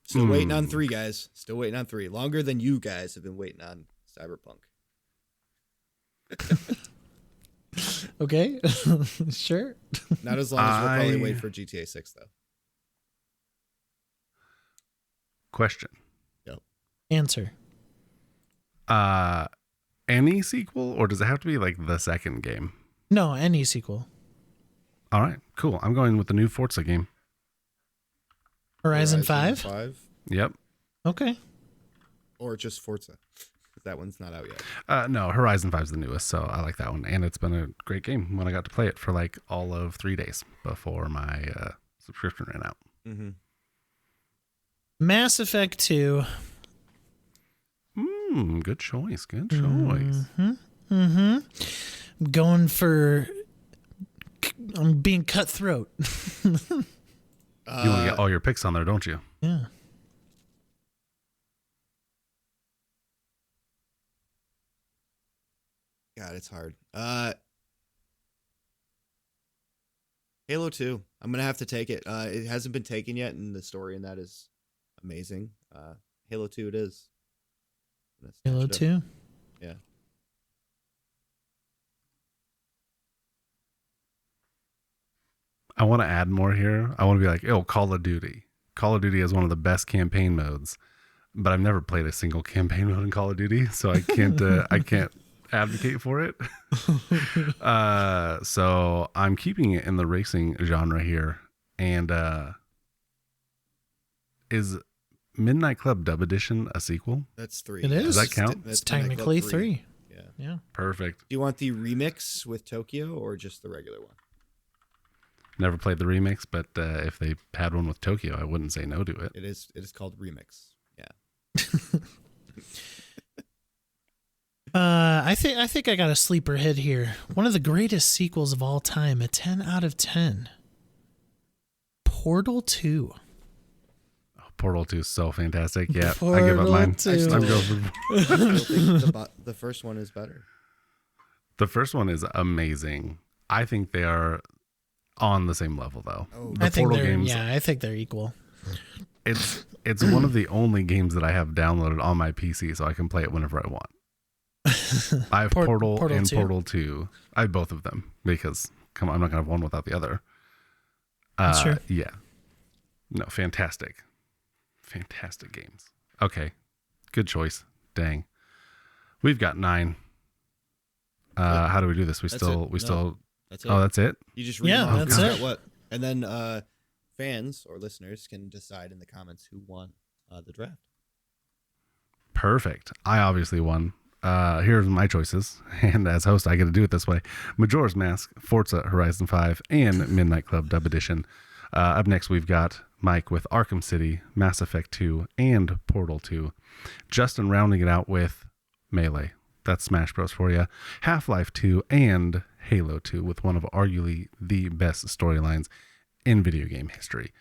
Still waiting on 3, guys. Still waiting on 3. Longer than you guys have been waiting on Cyberpunk. Okay. Sure. Not as long as we'll probably I- wait for GTA 6, though. Question. Answer. Any sequel, or does it have to be like the second game? No, any sequel. All right, cool. I'm going with the new Forza game. Horizon 5? 5? Yep. Okay. Or just Forza. 'Cause that one's not out yet. No, Horizon 5 is the newest, so I like that one. And it's been a great game when I got to play it for like all of 3 days before my subscription ran out. Mm-hmm. Mass Effect 2. Good choice. Good choice. I'm going for. I'm being cutthroat. You want to get all your picks on there, don't you? Yeah. God, it's hard. Halo 2. I'm going to have to take it. It hasn't been taken yet, and the story in that is amazing. Halo 2 it is. I'm gonna snatch Halo it up. 2. Yeah. I want to add more here. I want to be like, oh, Call of Duty. Call of Duty has one of the best campaign modes, but I've never played a single campaign mode in Call of Duty, so I can't advocate for it. So I'm keeping it in the racing genre here. And is Midnight Club Dub Edition a sequel? That's 3. It is. Does that count? It's technically 3. Yeah. Perfect. Do you want the remix with Tokyo or just the regular one? Never played the remix, but if they had one with Tokyo, I wouldn't say no to it. It is called remix. Yeah. I think I got a sleeper hit here. One of the greatest sequels of all time, a 10 out of 10. Portal 2. Oh, Portal 2 is so fantastic. Yeah, I give up mine. 2. I'm going for I still think the first one is better. The first one is amazing. I think they are on the same level though. Oh. The I think Portal games, I think they're equal. it's one of the only games that I have downloaded on my PC so I can play it whenever I want. I have Portal and 2. Portal 2. I have both of them because come on, I'm not gonna have one without the other. Sure. Yeah. No, fantastic games. Okay, good choice. Dang, we've got 9. How do we do this? That's still That's it. Oh, that's it. You just that's it. What? And then fans or listeners can decide in the comments who won the draft. Perfect. I obviously won. Here's my choices, and as host, I get to do it this way: Majora's Mask, Forza Horizon 5, and Midnight Club Dub Edition. Up next, we've got Mike with Arkham City, Mass Effect 2, and Portal 2. Justin rounding it out with Melee. That's Smash Bros. For you. Half-Life 2 and Halo 2 with one of arguably the best storylines in video game history.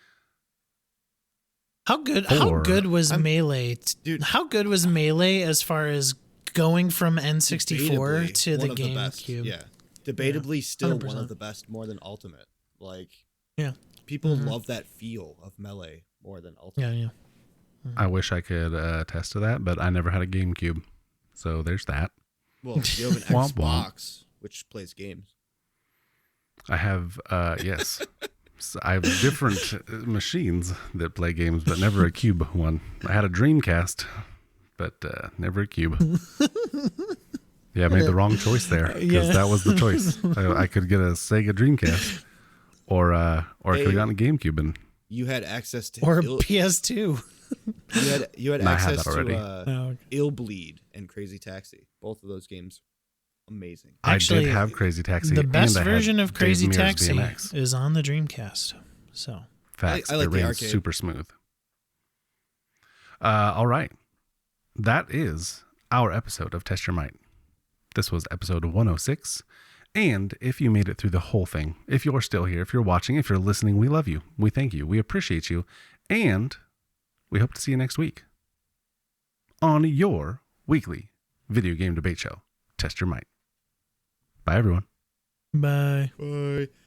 How good was Melee? Dude. How good was Melee as far as going from N64 Debatably to one the of best. GameCube? Yeah. Debatably still 100%. one of the best, more than Ultimate. Like, Yeah. people love that feel of Melee more than Ultimate. Yeah. I wish I could attest to that, but I never had a GameCube. So there's that. Well, you have an Womp womp. Xbox, which plays games. I have, yes. So I have different machines that play games, but never a cube one. I had a Dreamcast, but never a cube. Yeah, I made the wrong choice there because that was the choice. I could get a Sega Dreamcast, or I could have gotten a GameCube, and You had access to Or a PS2. you had I had access that already. to Ill Bleed and Crazy Taxi. Both of those games, amazing. Actually, I did have Crazy Taxi. The best and I had version of Dave Crazy Mears Taxi BMX. is on the Dreamcast. So Facts. I like it the ran arcade. super smooth. All right. That is our episode of Test Your Might. This was episode 106. And if you made it through the whole thing, if you're still here, if you're watching, if you're listening, we love you. We thank you. We appreciate you. And we hope to see you next week on your weekly video game debate show, Test Your Might. Bye, everyone. bye. Bye.